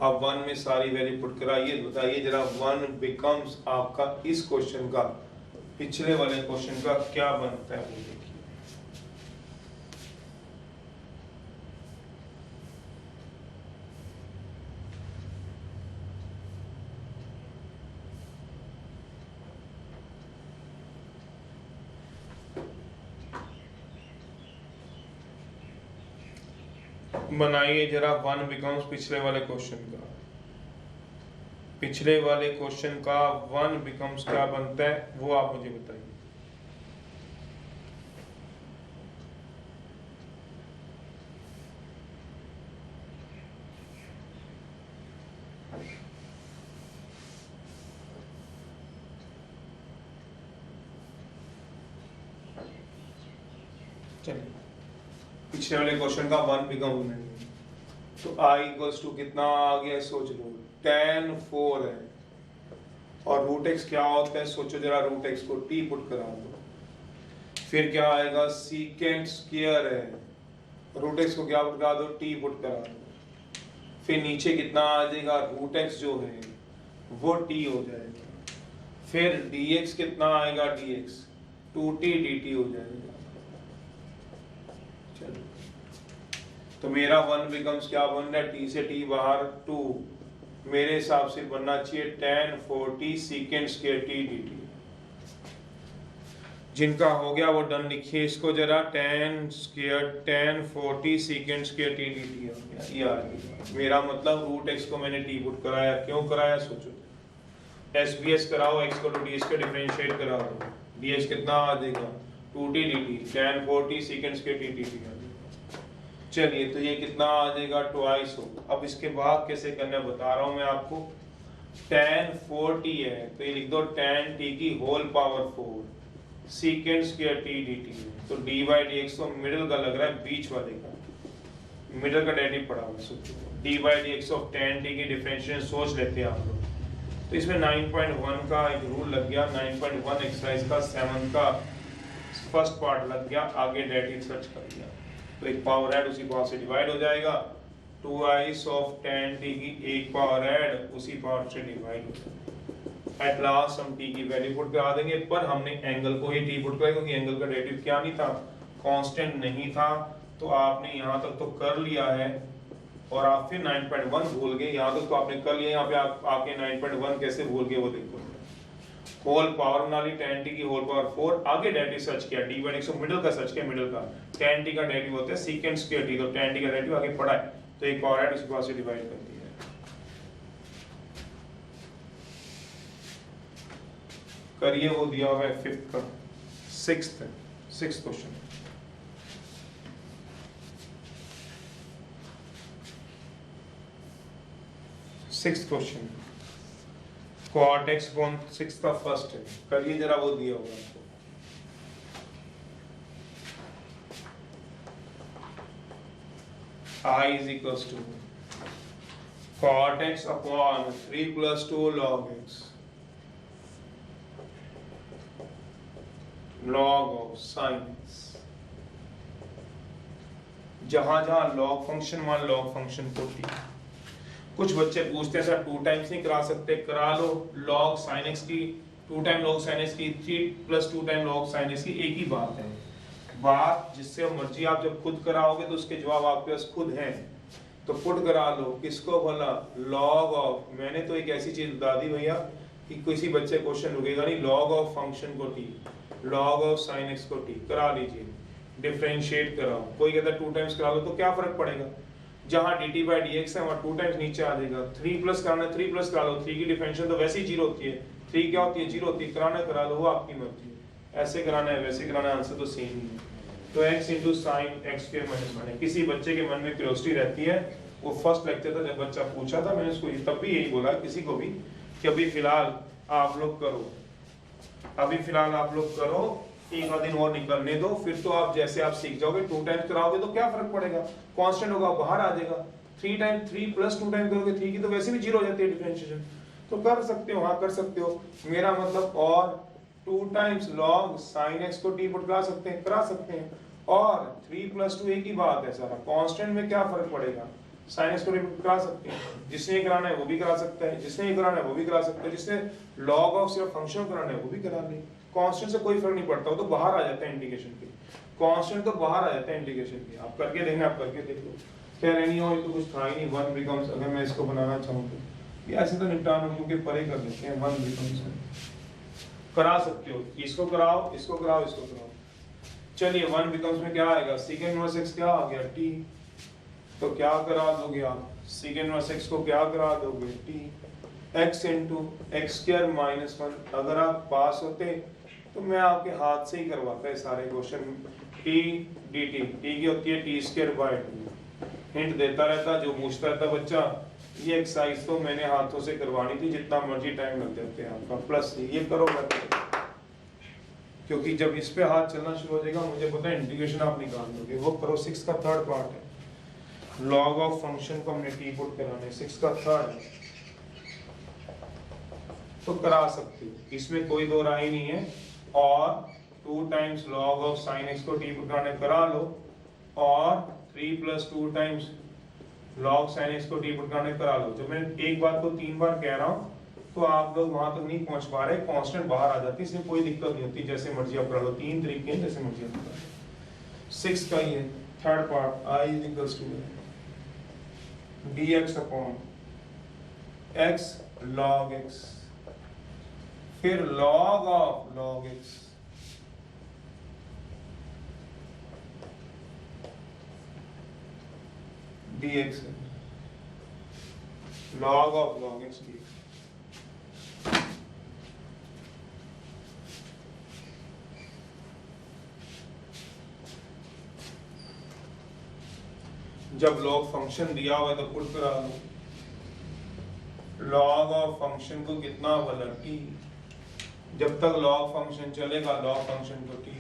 अब 1 में सारी वैल्यू पुट कराइए, बताइए जरा 1 बिकम्स आपका इस क्वेश्चन का पिछले वाले क्वेश्चन का क्या बनता है वो देखिए। बनाइए जरा 1 बिकम्स पिछले वाले क्वेश्चन का, पिछले वाले क्वेश्चन का 1 बिकम्स क्या बनता है वो आप मुझे बताइए। चलिए, पिछले वाले क्वेश्चन का 1 बिकम होना है, तो i इक्वल्स टू कितना आ गया सोच लो, tan 4 है, और रूट एक्स क्या होता है सोचो जरा, रूट एक्स को t पुट करा दो, फिर क्या आएगा सीकेंड स्क्वायर है, रूट एक्स को क्या पुट करा दो, t पुट करा दो, फिर नीचे कितना आ जाएगा, रूट एक्स जो है वो t हो जाएगा, फिर dx कितना आएगा, dx 2t dt हो जाएगा। चलो, तो मेरा 1 बिकम्स क्या बन रहा है, t से t बाहर 2, मेरे हिसाब से बनना चाहिए tan 4t secant square t dt। जिनका हो गया वो डन लिखिए इसको जरा, tan square tan 40 secant square t dt हो गया। ये आ गया मेरा मतलब रूट x को मैंने t पुट कराया, क्यों कराया सोचो, SBS कराओ, x को dx का डिफरेंशिएट कराओ, dx कितना आ जाएगा 2t dt tan 40 secant square t dt आ जाएगा। चलिए तो ये कितना आ जाएगा ट्वाइस हो। अब इसके बाद कैसे करना बता रहा हूं मैं आपको। tan 40 है तो ये लिख दो tan t की whole power 4 secant square t dt, तो d by dx तो मिडिल का लग रहा है, बीच वाले का, मिडिल का डेरिवेटिव पड़ा हुआ सोचो, d by dx of tan t की डिफरेंशिएशन सोच लेते हैं आप लोग। तो इसमें 9.1 का एक रूल लग गया, 9.1 एक्सरसाइज का 7 का फर्स्ट पार्ट लग गया, आगे डेरिवेटिव सर्च कर लिया तो एक पावर ऐड उसी पावर से डिवाइड हो जाएगा, 2i ऑफ tan t की एक पावर ऐड उसी पावर से डिवाइड हो जाएगा। एट लास्ट हम t की वैल्यू पुट करा देंगे, पर हमने एंगल को ही t पुट कराया क्योंकि एंगल का डेरिवेटिव क्या नहीं था, कांस्टेंट नहीं था। तो आपने यहाँ तक तो कर लिया है और आप फिर 9.1 भूल गए, यहाँ तक तो आपने कर लिया, यहाँ पे आप आके 9.1 कैसे भूल गए वो देखो। होल पावर बना ली tan t की होल पावर 4, आगे डेरिवेटिव सर्च किया d by dx, मिडिल का सर्च किया, मिडिल का tan t का डेरिवेटिव होता है secant स्क्वायर t, तो tan t का डेरिवेटिव आगे पढ़ा है तो एक पावर ऐड उसी पावर से डिवाइड कर दिया है। करिए वो दिया हुआ है फिफ्थ का, sixth question. Sixth question cot x कौन सिक्स का फर्स्ट है, करिए जरा वो दिया हुआ आपको। I is equals to cot x upon 3 plus 2 log x log of sin x। जहां जहां log फंक्शन मान log फंक्शन को t, कुछ बच्चे पूछते हैं सर 2 टाइम्स नहीं करा सकते, करा लो log sin x की 2 टाइम log sin x की 3 plus 2 time log sin x की, एक ही बात है, बात जिससे मर्जी आप जब खुद कराओगे तो उसके जवाब आपके पास खुद हैं, तो पुट करा लो किसको भला, log ऑफ, मैंने तो एक ऐसी चीज बता दी भैया कि किसी बच्चे क्वेश्चन रुकेगा नहीं, log ऑफ फंक्शन को t, log of sin x को t करा लीजिए, डिफरेंशिएट कराओ, कोई कहता है 2 टाइम्स करा लो तो क्या फर्क पड़ेगा, जहां dt by dx है वहां 2 टाइम्स नीचे आ जाएगा, 3 प्लस कराना 3 प्लस करा लो, 3 की डिफरेंशियल तो वैसे ही 0 होती है, 3 क्या होती है 0 होती है, कराना करा लो वो आपकी मर्जी है, ऐसे कराना है वैसे कराना है, आंसर तो सेम ही है। तो x into sin x square minus 1, किसी बच्चे के मन में क्यूरियोसिटी रहती है, वो फर्स्ट लेक्चर था जब बच्चा पूछा था मैंने उसको तब भी यही बोला किसी को भी कि अभी फिलहाल आप लोग करो, अभी फिलहाल आप लोग करो, एक आध दिन और निकलने दो, फिर तो आप जैसे आप सीख जाओगे, 2 टाइम्स कराओगे तो क्या फर्क पड़ेगा, कांस्टेंट होगा बाहर आ जाएगा, 3 टाइम 3 प्लस 2 टाइम करोगे 3 की तो वैसे भी 0 हो जाती है डिफरेंशिएशन, तो कर सकते हो, हाँ कर सकते हो, मेरा मतलब और 2 टाइम्स log sin x को t पुट करा सकते हैं, करा सकते हैं, और 3 प्लस 2 एक ही बात है सारा, कांस्टेंट में क्या फर्क पड़ेगा, sin x को t पुट करा सकते हैं, जिसने कराना है वो भी करा सकता है, जिसने कराना है वो भी करा सकता है, जिसने log ऑफ सिर्फ फंक्शन कराना है वो भी करा ले, कांस्टेंट से कोई फर्क नहीं पड़ता, वो तो बाहर आ जाता है इंटीग्रेशन के, कांस्टेंट तो बाहर आ जाता है इंटीग्रेशन के, आप करके देखना, आप करके देखो, कह रहे नहीं हो ये तो कुछ था ही नहीं, 1 बिकम्स, अगर मैं इसको बनाना चाहूँ तो ये ऐसे तो निपटान हो के परे कर लेते हैं, 1 बिकम्स करा सकते हो, इसको कराओ, इसको कराओ, इसको कराओ, चलिए 1 बिकम्स में क्या आएगा, सेकंड इनवर्स x क्या आ गया t, तो क्या करा दोगे आप, सेकंड इनवर्स x को क्या करा दोगे t, x into x square minus 1, अगर आप पास होते तो मैं आपके हाथ से ही करवाता है सारे क्वेश्चन, t dt, t की होती है t स्क्वायर बाय 2, हिंट देता रहता जो पूछता रहता बच्चा, ये एक्सरसाइज तो मैंने हाथों से करवानी थी, जितना मर्जी टाइम लग जाते हैं आपका, प्लस ये करो क्योंकि जब इस पे हाथ चलना शुरू हो जाएगा मुझे पता है इंटीग्रेशन आप निकाल दोगे, वो करो, 6 का थर्ड पार्ट है, log ऑफ फंक्शन को हमने t पुट कराना है, 6 का थर्ड है, तो करा सकते हो, इसमें कोई दो राय नहीं है, और 2 times log of sin x को t पुट कराने करा लो, और 3 plus 2 times log sin x को t पुट कराने करा लो, जब मैं एक बात को 3 बार कह रहा हूँ तो आप लोग वहां तक नहीं पहुंच पा रहे, कांस्टेंट बाहर आ जाती है, इसमें कोई दिक्कत नहीं होती, जैसे मर्जी आप करा लो, 3 तरीके हैं जैसे मर्जी आप करा लो। 6 का ये third part I equals to dx upon x log x, फिर log of log x dx है, log of log x dx। जब log फंक्शन दिया हुआ है तो पुट करा लो, log ऑफ फंक्शन को कितना वाला t, जब तक log फंक्शन चलेगा log फंक्शन को t,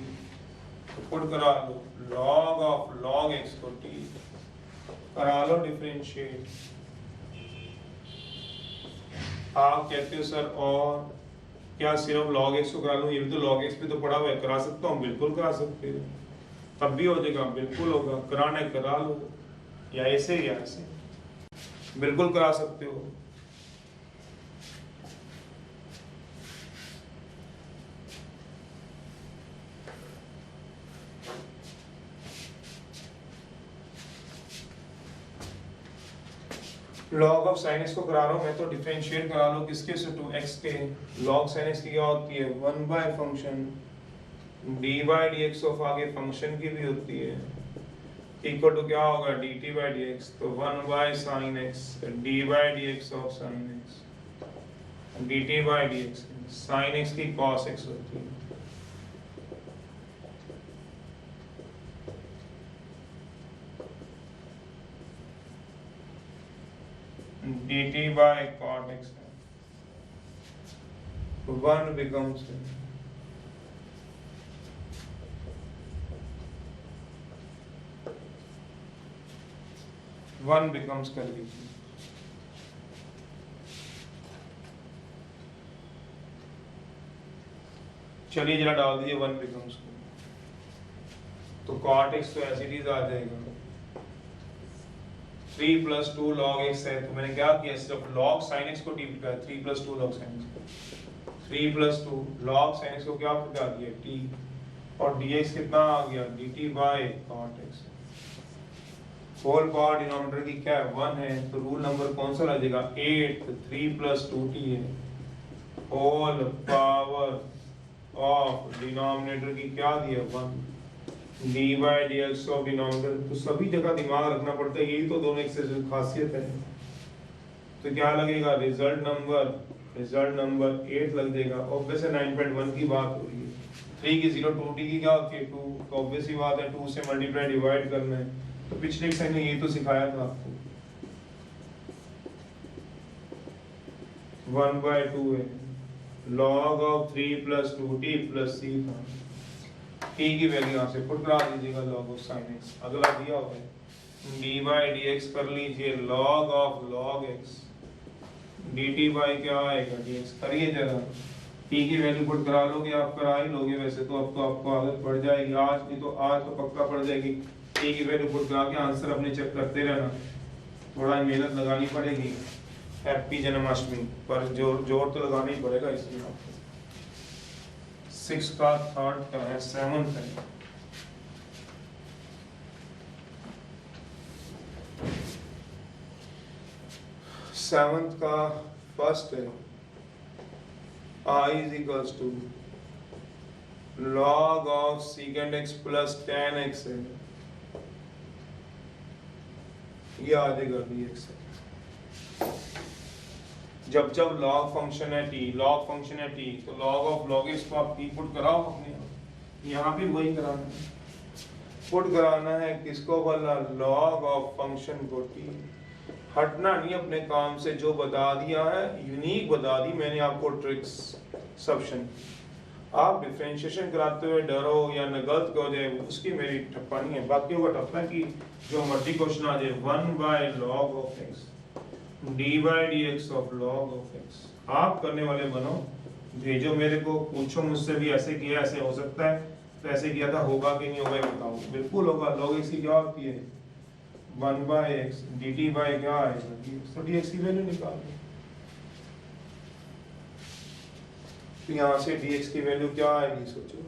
तो पुट करा लो log ऑफ log x को t, करा लो डिफरेंशिएट। आप कहते हो सर और क्या सिर्फ log x को करा लूं, ये भी तो log x पे तो पड़ा हुआ है, करा सकता हूँ, बिल्कुल करा सकते हो, तब भी हो जाएगा, बिल्कुल होगा, कराना है करा लो, या ऐसे या ऐसे, बिल्कुल करा सकते हो। log ऑफ sin x को करा रहा हूं मैं, तो डिफरेंशिएट करा लो किसके से, 2x के। log sin x की क्या होती है, 1 by function dy dx of, आगे फंक्शन की भी होती है, इक्वल टू क्या होगा dt बाय dx, तो 1 by sin x dy dx of sin x dt by dx, sin x की cos x होती है। dt by cot x, 1 becomes 1 becomes कर लीजिए। चलिए जरा डाल दीजिए 1 becomes को, तो cot x तो ऐसे ही आ जाएगा, 3 plus 2 log x है, तो मैंने क्या किया, सिर्फ log sin x को t लिखा है, 3 plus 2 log sin x, 3 plus 2 log sin x को क्या लिखा दिया t, और dx कितना आ गया dt by cot x, whole power denominator की क्या है 1 है, तो रूल नंबर कौन सा लगेगा 8, 3 plus 2t है, होल पावर ऑफ डिनोमिनेटर की क्या दिया 1, dy dx ऑफ डिनोमिनेटर, तो सभी जगह दिमाग रखना पड़ता है, यही तो दोनों एक्सरसाइज की खासियत है। तो क्या लगेगा रिजल्ट नंबर 8 लग जाएगा, ऑब्वियस है 9.1 की बात हो रही है, 3 की 0 2t की क्या होती है 2, तो ऑब्वियस ही बात है 2 से मल्टीप्लाई डिवाइड करना है, तो पिछले एक्सरसाइज में ये तो सिखाया था आपको, 1/2 है, log of 3 plus 2t plus c था, t की वैल्यू यहाँ से पुट करा दीजिएगा log ऑफ sin x, अगला दिया हुआ है dy dx कर लीजिए log of log x dt by क्या आएगा dx, करिए जरा, t की वैल्यू पुट करा लोगे आप, करा ही लोगे वैसे तो, अब तो आपको आदत पड़ जाएगी, आज नहीं तो आज तो पक्का पड़ जाएगी, t की वैल्यू पुट करा के आंसर अपने चेक करते रहना, थोड़ा मेहनत लगानी पड़ेगी, हैप्पी जन्माष्टमी, पर जोर तो लगाना ही पड़ेगा इसमें आपको। 6 का 3rd का है, 7th है, सेवंथ का फर्स्ट है, I is equals to log of secant x plus tan x है, ये आ जाएगा dx है। जब log फंक्शन है t, तो log ऑफ log x को आप t पुट कराओ अपने, यहाँ भी वही कराना है, पुट कराना है किसको वाला, log ऑफ फंक्शन को t, हटना नहीं अपने काम से, जो बता दिया है यूनिक बता दी मैंने आपको ट्रिक्स सब्शन, आप डिफरेंशिएशन कराते हुए डरो या न गलत हो जाए उसकी मेरी ठप्पा नहीं है, बाकी होगा ठप्पा कि जो मर्जी क्वेश्चन आ जाए 1/log of x dy dx of log of x, आप करने वाले बनो, भेजो मेरे को, पूछो मुझसे भी ऐसे किया ऐसे हो सकता है, तो ऐसे किया था, होगा कि नहीं होगा बताओ, बिल्कुल होगा। log x की क्या होती है 1/x dt by क्या आएगा dx, तो dx की वैल्यू निकाल दो, तो यहाँ से dx की वैल्यू क्या आएगी सोचो,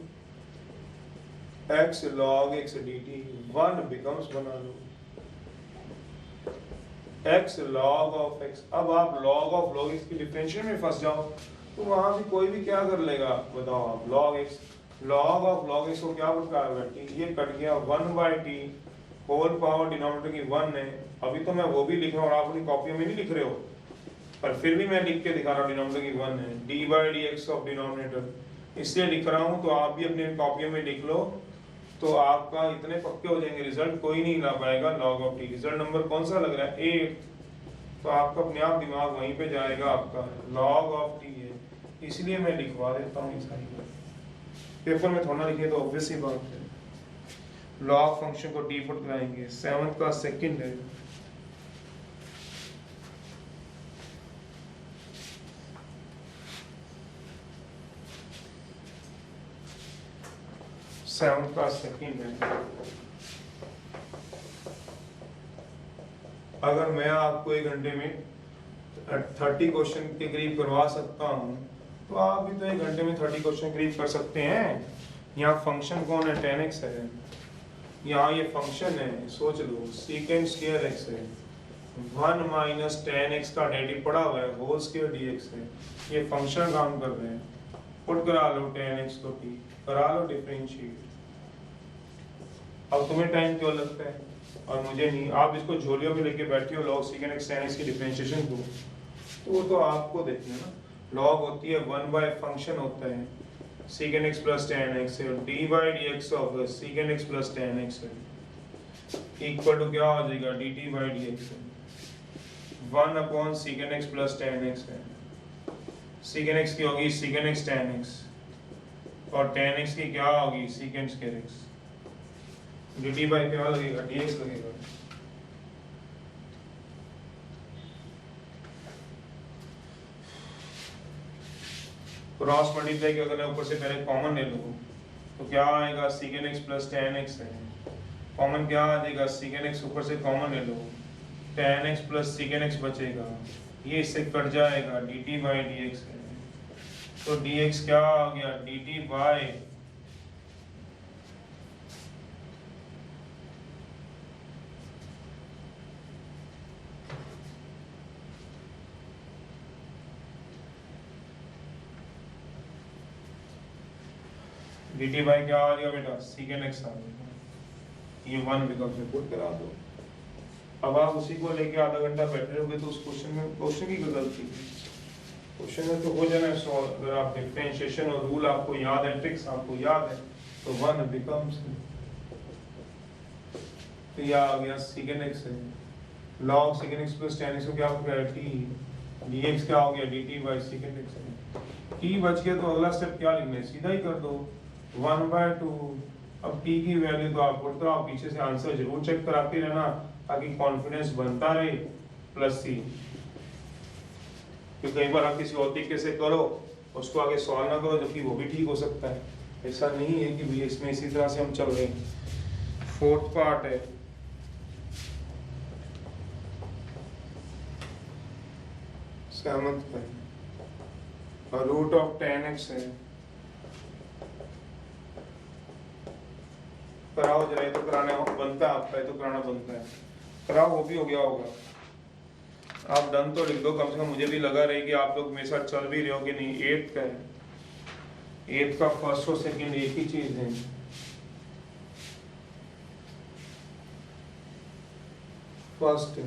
x log x dt, 1 becomes बना लो x log of x, अब आप log of log x की डिफरेंशियल में फंस जाओ तो वहां भी कोई भी क्या कर लेगा बताओ आप, log of log x को क्या बताया t, ये कट गया 1/t, होल पावर डिनोमिनेटर की 1 है, अभी तो मैं वो भी लिख रहा हूँ और आप अपनी कॉपियों में नहीं लिख रहे हो, पर फिर भी मैं लिख के दिखा रहा हूँ डिनोमिनेटर की 1 है, d by D x of denominator इसलिए लिख रहा हूँ, तो आप भी अपनी कॉपियों में लिख लो, तो आपका इतने पक्के हो जाएंगे रिजल्ट, कोई नहीं ला पाएगा log of T. Result number कौन सा लग रहा है 8, तो आपका अपने आप दिमाग वहीं पे जाएगा, आपका लॉग ऑफ टी है, इसलिए मैं लिखवा देता हूँ सारी पेपर में थोड़ा लिखे तो ऑब्वियस ही बात है। लॉग फंक्शन को टी पुट कराएंगे, 7 का सेकंड है, सेवन का सेकंड है। अगर मैं आपको 1 घंटे में 30 क्वेश्चन के करीब करवा सकता हूँ, तो आप भी तो 1 घंटे में 30 क्वेश्चन करीब कर सकते हैं। यहाँ फंक्शन कौन है 10x है, यहाँ ये फंक्शन है, सोच लो सीकेंड स्क्वायर x है, 1 माइनस 10x का डेरिवेटिव पड़ा हुआ है, होल स्क्वायर dx है, ये फंक्शन काम कर रहे हैं, पुट करा लो 10x को t, करा लो डिफरेंशिएट। अब तुम्हें टाइम क्यों लगता है और मुझे नहीं, आप इसको झोलियों में लेके बैठे हो लॉग सीकेंड x tan x की डिफरेंशिएशन को, तो वो तो आपको देखना ना। लॉग होती है 1 बाय फंक्शन होता है सीकेंड x प्लस tan x है, d by D x of सीकेंड x plus tan x है, इक्वल टू क्या हो जाएगा dt बाई डी एक्स है, 1 upon सीकेंड x plus tan x है, सीकेंड x की होगी सीकेंड x tan x और tan x की क्या होगी secant square x, dt by क्या लगेगा dx लगेगा। क्रॉस मल्टीप्लाई अगर मैं ऊपर से पहले कॉमन ले लूँ तो क्या आएगा सीकेंड x प्लस tan x है, कॉमन क्या आ जाएगा सीकेंड x ऊपर से कॉमन ले लो, tan x प्लस सीकेंड x बचेगा, ये इससे कट जाएगा dt बाई dx है, तो dx क्या आ गया dt बाई dt बाई क्या आ गया बेटा सीकेंड x आ गया, ये 1 विकल्प में पुट करा दो। अब आप उसी को लेके आधा घंटा बैठे रहोगे तो उस क्वेश्चन की गलती है, क्वेश्चन में तो हो जाना सॉल्व। अगर आप डिफरेंशिएशन और रूल आपको याद है, ट्रिक्स आपको याद है, तो 1 बिकम्स, तो ये आ गया सीकेंड x है, log सीकेंड x plus tan x को क्या हो गया t, dx क्या हो गया dt बाई सीकेंड x है, t बच गया तो अगला स्टेप क्या लिखना है, सीधा ही कर दो 1/2। अब t की वैल्यू तो आप पुट करो, आप पीछे से आंसर जरूर चेक कराते रहना ताकि कॉन्फिडेंस बनता रहे, प्लस c, क्योंकि कई बार आप किसी और तरीके से करो उसको आगे सॉल्व ना करो जबकि वो भी ठीक हो सकता है, ऐसा नहीं है कि भैया इसमें इसी तरह से हम चल रहे हैं। फोर्थ पार्ट है सेवंथ का रूट ऑफ tan x है, कराओ जरा, तो कराना बनता है आपका, तो कराना बनता है, कराओ, वो भी हो गया होगा। आप डन तो लिख दो कम से कम, मुझे भी लगा रहे कि आप लोग मेरे साथ चल भी रहे हो कि नहीं। 8 का है, 8 का फर्स्ट और सेकंड एक ही चीज है, फर्स्ट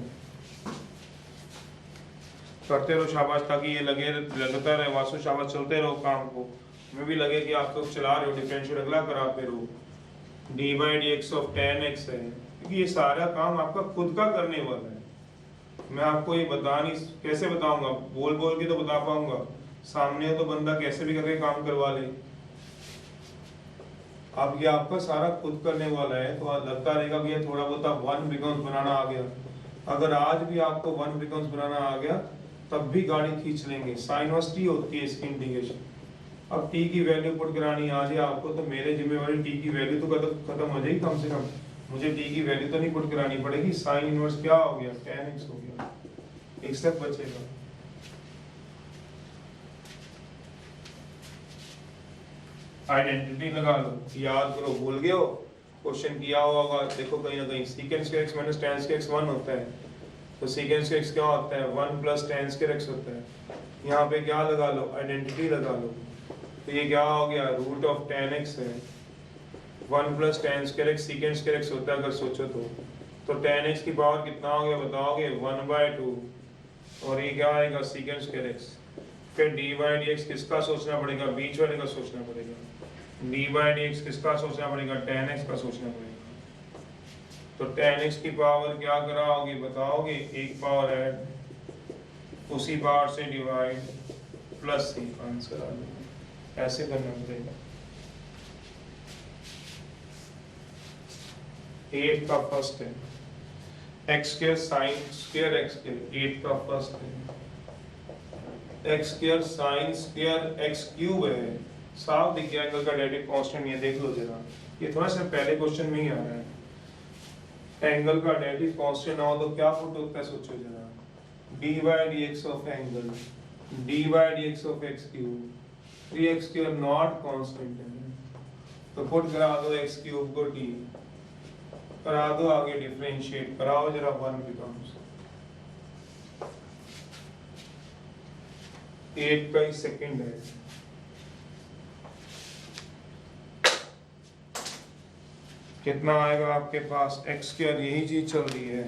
करते रहो शाबाश, ताकि ये लगे लगता रहे वासु शाबाश, चलते रहो काम को, मैं भी लगे कि आप लोग चला रहे हो, डिफरेंशियल अगला कराते रहो। D by D x of tan x है, क्योंकि ये सारा काम आपका खुद का करने वाला है, मैं आपको ये बता नहीं, कैसे बताऊंगा, बोल बोल के तो बता पाऊंगा, सामने तो बंदा कैसे भी करके काम करवा ले। अब ये आपका सारा खुद करने वाला है, तो लगता रहेगा कि ये थोड़ा बहुत 1 बिकॉन्स बनाना आ गया, अगर आज भी आपको 1 बिकॉन्स बनाना आ गया तब भी गाड़ी खींच लेंगे, साइन वस टी होती है इसकी इंटीग्रेशन। अब t की वैल्यू पुट करानी आ जाए आपको, तो मेरे जिम्मेवारी t की वैल्यू तो खत्म हो जाएगी, कम से कम मुझे t की वैल्यू तो नहीं पुट करानी पड़ेगी, साइन इनवर्स क्या हो गया tan x हो गया, एक स्टेप बचेगा। आइडेंटिटी लगा लो, याद करो, भूल गए हो क्वेश्चन किया होगा, देखो कहीं ना कहीं secant square x minus tan square x 1 होता है, तो सीकेंड स्क्वायर x क्या होता है 1 प्लस tan स्क्वायर x होता है, यहाँ पे क्या लगा लो आइडेंटिटी लगा लो, तो ये क्या हो गया रूट ऑफ tan x है, 1 plus tan square x secant square x होता है अगर सोचो तो, तो tan x की पावर कितना हो गया बताओगे 1/2 और ये क्या आएगा secant square x। फिर dy dx किसका सोचना पड़ेगा बीच वाले का सोचना पड़ेगा dy dx किसका सोचना पड़ेगा tan x का सोचना पड़ेगा। तो tan x की पावर क्या कराओगे बताओगे एक पावर ऐड उसी पावर से डिवाइड प्लस सी आंसर आ जाएगा। ऐसे करना पड़ेगा। 8 का फर्स्ट है x square sine square x square 8 का फर्स्ट है x square sine square x cube है। साफ दिख गया एंगल का डेरिवेटिव कांस्टेंट ये देख लो जरा ये थोड़ा सा पहले क्वेश्चन में ही आ रहा है। एंगल का डेरिवेटिव कांस्टेंट ना हो तो क्या पुट होता है सोचो जरा dy dx of angle dy dx of x cube 3x square not constant है तो पुट करा दो x क्यूब को d करा दो आगे डिफरेंशिएट कराओ जरा 1 बिकम्स 8 का ही सेकंड है। कितना आएगा आपके पास x स्क्वायर यही चीज चल रही है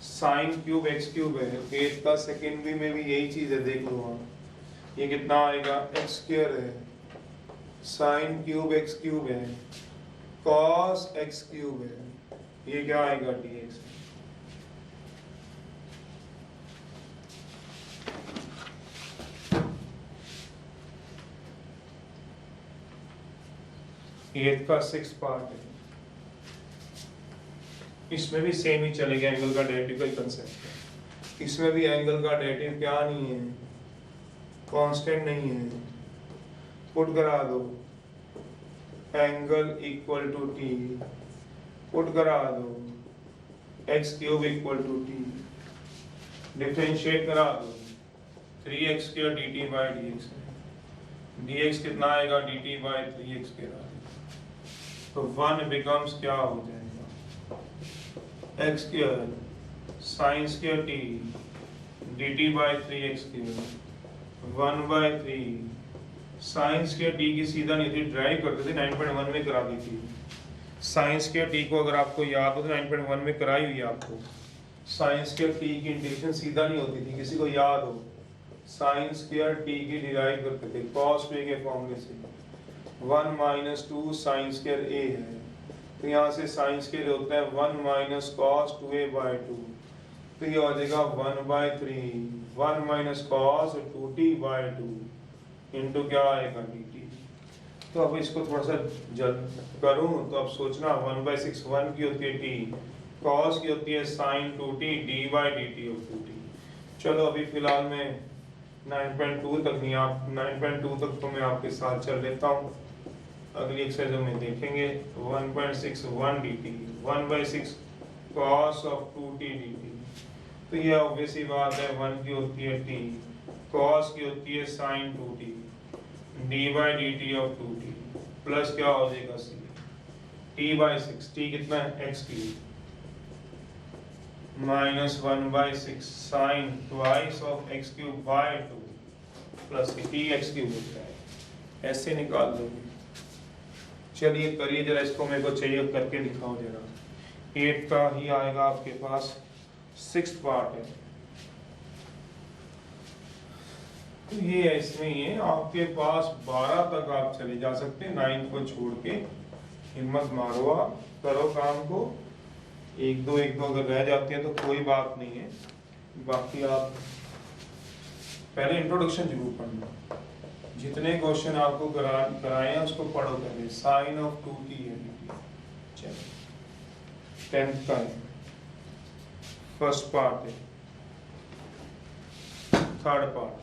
साइन क्यूब x क्यूब है 8 का सेकेंडरी में भी यही चीज है देख लो आप ये कितना आएगा x स्क्वायर है साइन क्यूब x क्यूब है cos x क्यूब है ये क्या आएगा dx। एट का 6 पार्ट है इसमें भी सेम ही चलेगा एंगल का डेरिवेटिव का कंसेप्ट है। इसमें भी एंगल का डेरिवेटिव क्या नहीं है कांस्टेंट नहीं है पुट करा दो angle equal to T put करा दो x cube equal to T differentiate करा दो 3x square dt by dx dx कितना आएगा dt बाय 3x स्क्वायर तो 1 बिकम्स क्या हो जाएगा x square sine square t dt by 3x square 1 by 3 sine square t की सीधा नहीं थी ड्राइव करते थे 9.1 में करा दी थी साइंस के टी को अगर आपको याद हो तो 9.1 में कराई हुई आपको साइंस के टी की इंटीग्रेशन सीधा नहीं होती थी किसी को याद हो साइंस के टी की डिराइव करते थे cos a के फॉर्मूले से 1 माइनस 2 साइंस के a है तो यहाँ से साइंस के होता है 1 माइनस cos 2a बाय 2 तो ये हो जाएगा 1/3 1 minus cos 2t bye 2 into क्या आएगा dt। तो अब इसको थोड़ा सा जल्द करूं तो अब सोचना 1/6 1 की होती है t cos की होती है sin 2t d by dt of 2t। चलो अभी फिलहाल मैं 9.2 तक नहीं आप 9.2 तक तो मैं आपके साथ चल लेता हूं अगली एक्सरसाइज में देखेंगे 1.61 dt 1/6 cos of 2t dt तो ये ऑब्वियस ही बात है 1 की होती है t cos की होती है sin 2t d by dt of 2t plus क्या हो जाएगा c t by 6 t कितना है x की minus 1/6 sin twice of x cube by 2 plus t x cube होता है ऐसे निकाल दोगे। चलिए करिए जरा इसको मेरे को चाहिए करके दिखाओ जरा 8 का ही आएगा आपके पास 6th पार्ट है तो ये इसमें ही है आपके पास 12 तक आप चले जा सकते हैं 9 को छोड़ के हिम्मत मारो आप करो काम को एक दो अगर रह जाते हैं तो कोई बात नहीं है बाकी आप पहले इंट्रोडक्शन जरूर पढ़ना जितने क्वेश्चन आपको कराए हैं उसको पढ़ो पहले साइन ऑफ 2t है चलो 10th का है फर्स्ट पार्ट है 3rd पार्ट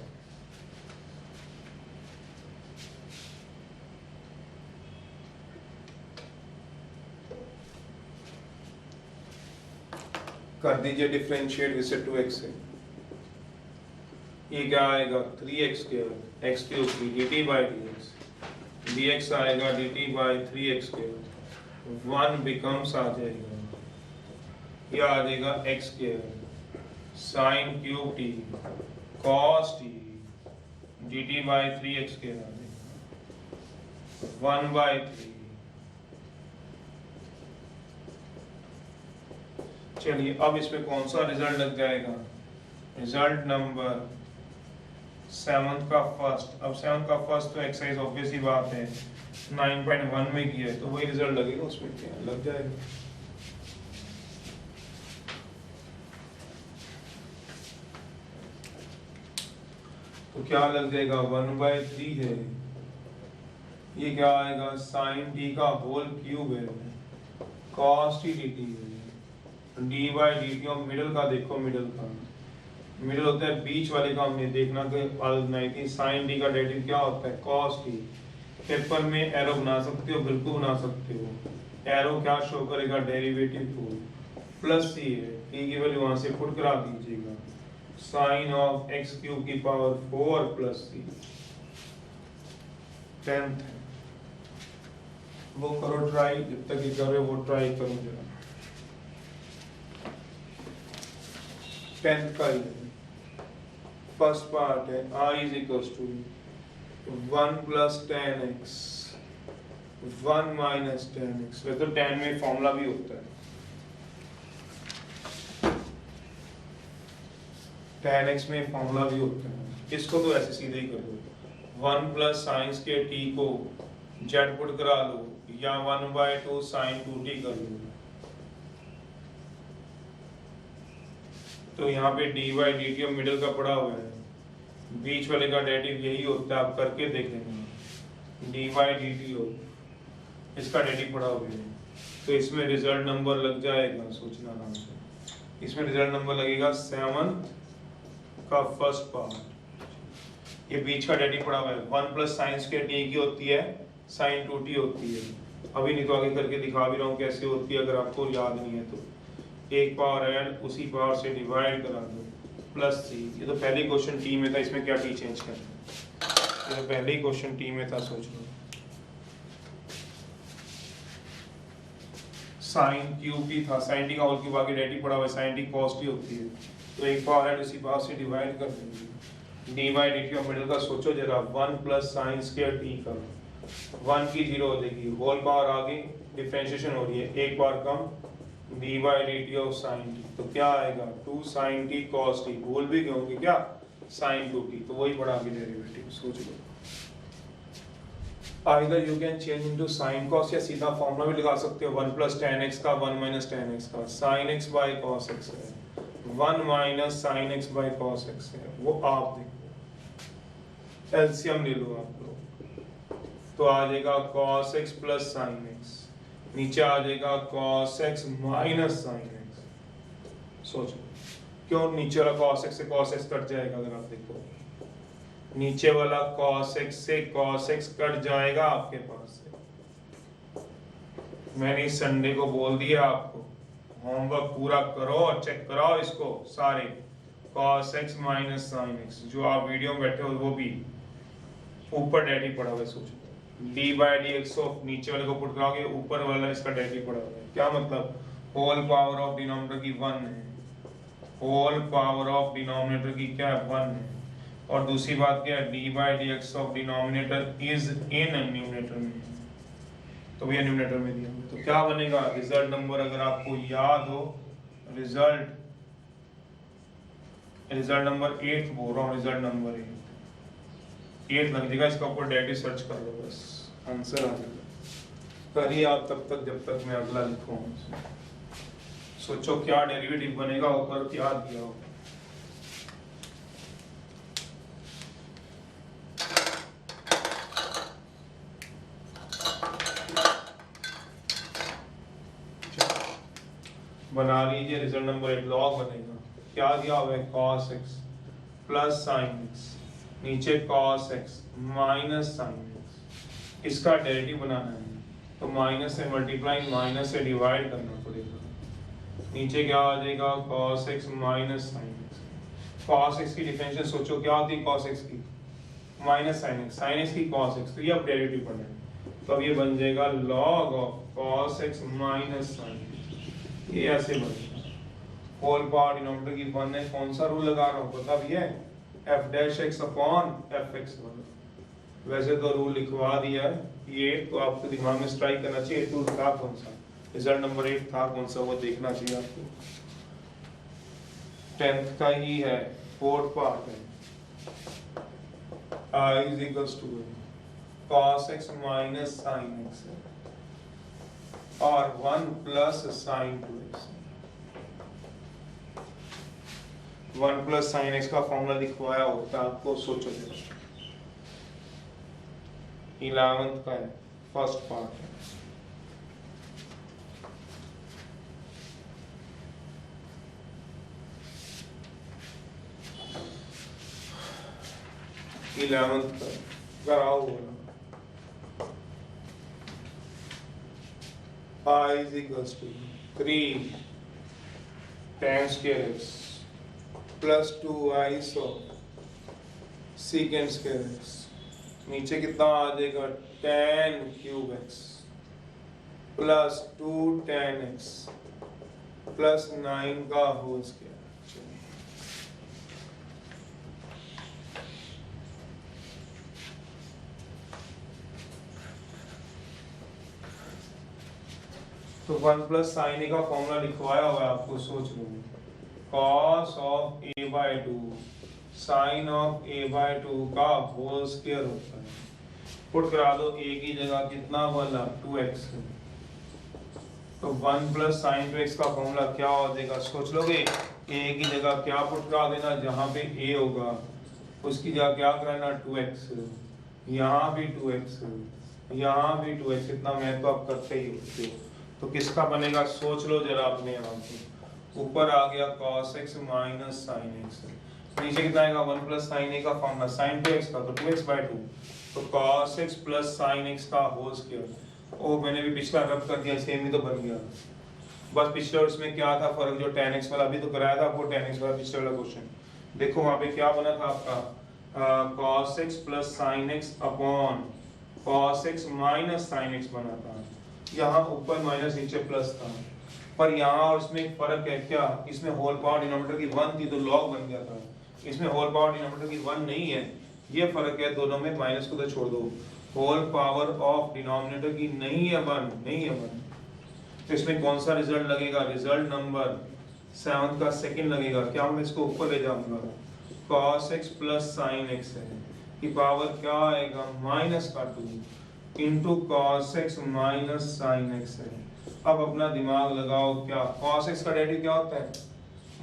कर दीजिए डिफरेंशिएट इसे 2x से ये क्या आएगा 3x square x cube dt by dx dx आएगा dt by 3x square 1 becomes आ जाएगा ये आ जाएगा x square sine cube t cos t dt by 3x square आ जाएगा 1/3 चलिए अब इसमें कौन सा रिजल्ट लग जाएगा, रिजल्ट नंबर 7 का फर्स्ट। अब 7 का फर्स्ट तो एक्सरसाइज ऑब्वियस ही बात है 9.1 में किया है, तो वही रिजल्ट लगेगा, उसमें क्या लग जाएगा। तो क्या लग जाएगा 1/3 है, ये क्या आएगा साइन टी का होल क्यूब है, कॉस टी डी टी है, d by D T of middle का, देखो मिडल का, मिडल होता है बीच वाले का, हमने देखना कि बनाई थी साइन टी का डेरिवेटिव क्या होता है कॉस टी। पेपर में एरो बना सकते हो, बिल्कुल बना सकते हो। एरो क्या शो करेगा डेरिवेटिव को, प्लस सी है, टी की वैल्यू वहां से पुट करा दीजिएगा, साइन ऑफ एक्स क्यूब की पावर 4 प्लस सी। 10th है वो करो ट्राई, जब तक ये कर रहे हो वो ट्राई करो जरा। 10th का ही फर्स्ट पार्ट है I is equals to 1 plus 10x 1 minus 10x। वैसे तो 10 में फॉर्मूला भी होता है, 10x में फॉर्मूला भी होता है, इसको तो ऐसे सीधे ही कर दो। 1 प्लस साइन स्क्वायर t को z पुट करा लो, या 1/2 साइन 2t कर लो। तो यहाँ पे D by D T middle का पड़ा हुआ है, बीच वाले का डेरिवेटिव यही होता है, आप करके देख लेंगे। डी बाई डी टी हो, इसका डेरिवेटिव पड़ा हुआ है, तो इसमें रिजल्ट नंबर लग जाएगा, सोचना आराम से। इसमें रिजल्ट नंबर लगेगा 7 का फर्स्ट पार्ट, ये बीच का डेरिवेटिव पड़ा हुआ है। 1 प्लस साइन स्क्वायर टी की होती है, साइन 2t होती है। अभी नहीं तो आगे करके दिखा भी रहा हूँ कैसे होती है, अगर आपको याद नहीं है तो एक पावर ऐड उसी पावर से डिवाइड करा दो, प्लस सी। ये तो पहले क्वेश्चन टी में था, इसमें क्या टी चेंज करना है, ये तो पहले ही क्वेश्चन टी में था, सोच लो। साइन क्यूब भी था, साइन टी का होल क्यूब आगे डेरिवेटिव पड़ा हुआ है, साइन टी कॉस टी होती है, तो एक पावर ऐड उसी पावर से डिवाइड कर देंगे। D by D T of middle का सोचो जरा, 1 प्लस साइन स्क्वायर टी का 1 की 0 हो जाएगी, होल पावर आगे डिफरेंशिएशन हो रही है, एक बार come, d by D T of sine t, तो क्या आएगा 2 साइन टी कॉस टी, भूल भी गए होंगे क्या साइन 2t, तो वही पड़ा आगे डेरिवेटिव, सोच लो। Either you can change into sine cos, या सीधा फॉर्मूला भी लगा सकते हो 1 प्लस tan x का 1 माइनस tan x का, sin x by cos x है, 1 minus sin x by cos x है, वो आप देखो, एलसीएम ले लो आप लोग, तो आ जाएगा cos x plus sin x, नीचे आ जाएगा cos x minus sin x। सोचो क्यों नीचे वाला cos x से cos x कट जाएगा, अगर आप देखो नीचे वाला cos x से cos x कट जाएगा आपके पास से। मैंने इस संडे को बोल दिया आपको, होमवर्क पूरा करो और चेक कराओ इसको सारे, cos x minus sin x, जो आप वीडियो में बैठे हो वो भी ऊपर डेरिवेटिव पड़ा हुआ है, सोचो D by D x of नीचे वाले को पुट कराओगे, ऊपर वाला इसका डेरिवेटिव पड़ा हुआ है, क्या मतलब होल पावर ऑफ डिनोमिनेटर की 1 है, होल पावर ऑफ डिनोमिनेटर की क्या है 1 है, और दूसरी बात क्या है d by D x of denominator is in numerator में, तो भैया न्यूमरेटर में दिया, तो क्या बनेगा रिजल्ट नंबर, अगर आपको याद हो रिजल्ट नंबर 8 बोल रहा हूँ, रिजल्ट नंबर 8 लग जाएगा, इसका ऊपर डेरिवेटिव सर्च कर लो, बस आंसर आ जाएगा। करिए आप तब तक जब तक मैं अगला लिखूं, सोचो क्या डेरिवेटिव बनेगा, ऊपर क्या दिया होगा। बना लीजिए, रिजल्ट नंबर 8 लॉग बनेगा, क्या दिया हुआ है cos x plus sin x, नीचे cos x minus sin x, इसका डेरिवेटिव बनाना है, तो माइनस से मल्टीप्लाई माइनस से डिवाइड करना पड़ेगा, नीचे क्या आ जाएगा cos x minus sin x। cos x की डिफरेंशियल सोचो क्या होती है cos x की, माइनस sin x की cos x, तो ये अब डेरिवेटिव पढ़ना है, तो अब ये बन जाएगा log of cos x minus sin x, ये ऐसे बनेगा, होल पावर डिनोमिनेटर की 1 है, कौन सा रूल लगा रहा हूँ पता भी है, f dash x upon fx, वैसे तो रूल लिखवा दिया है ये, तो आपको दिमाग में स्ट्राइक करना चाहिए, रूल था कौन सा, रिजल्ट नंबर 8 था कौन सा, वो देखना चाहिए आपको। 10th का ही है, फोर्थ पार्ट है। I is equals to cos x minus sin x और 1 plus sin 2x। 1 plus sin x का फॉर्मूला लिखवाया होता है आपको, सोचो जरा। 11th का है, फर्स्ट पार्ट है। कराओ I is equals to 3 tan square x plus 2i so secant square x। नीचे कितना आ जाएगा, tan cube x plus 2 tan x plus 9 का होल स्क्वायर। तो 1 प्लस साइन ए का फॉर्मूला लिखवाया हुआ है आपको, सोच लो। cos of a by 2 sine of a by 2 का होल स्क्वायर होता है। पुट करा दो, a की जगह कितना बना 2x, तो 1 प्लस साइन 2x का फॉर्मूला क्या हो जाएगा, सोच लोगे। a की जगह क्या पुट करा देना, जहाँ पे a होगा उसकी जगह क्या कराना 2x, यहाँ भी 2x, यहाँ भी 2x। इतना मैथ तो आप करते ही होते हो। तो किसका बनेगा, सोच लो जरा अपने यहाँ पे। ऊपर आ गया cos x minus sin x, नीचे कितना आएगा 1 प्लस sin a का फॉर्मूला sin 2x का, तो 2x बाय 2, तो cos x plus sin x का होल स्क्वायर। ओ मैंने भी पिछला रब कर दिया, सेम ही तो बन गया। बस पिछले और इसमें क्या था फर्क, जो tan x वाला अभी तो कराया था आपको, tan x वाला पिछले वाला क्वेश्चन देखो, वहाँ पे क्या बना था आपका cos x plus sin x upon cos x minus sin x बना था। यहाँ ऊपर माइनस नीचे प्लस था, पर यहाँ और इसमें एक फर्क है क्या, इसमें होल पावर डिनोमिनेटर की 1 थी तो लॉग बन गया था, इसमें होल पावर डिनोमिनेटर की 1 नहीं है, ये फर्क है। दोनों में माइनस को तो छोड़ दो, होल पावर ऑफ डिनोमिनेटर की नहीं है 1, नहीं है 1। तो इसमें कौन सा रिजल्ट लगेगा, रिजल्ट नंबर 7 का सेकंड लगेगा। क्या मैं इसको ऊपर ले जाऊंगा, cos x plus sin x है की पावर क्या आएगा माइनस का 2 into cos x minus sin x है। अब अपना दिमाग लगाओ, क्या cos x का डेरिवेटिव क्या होता है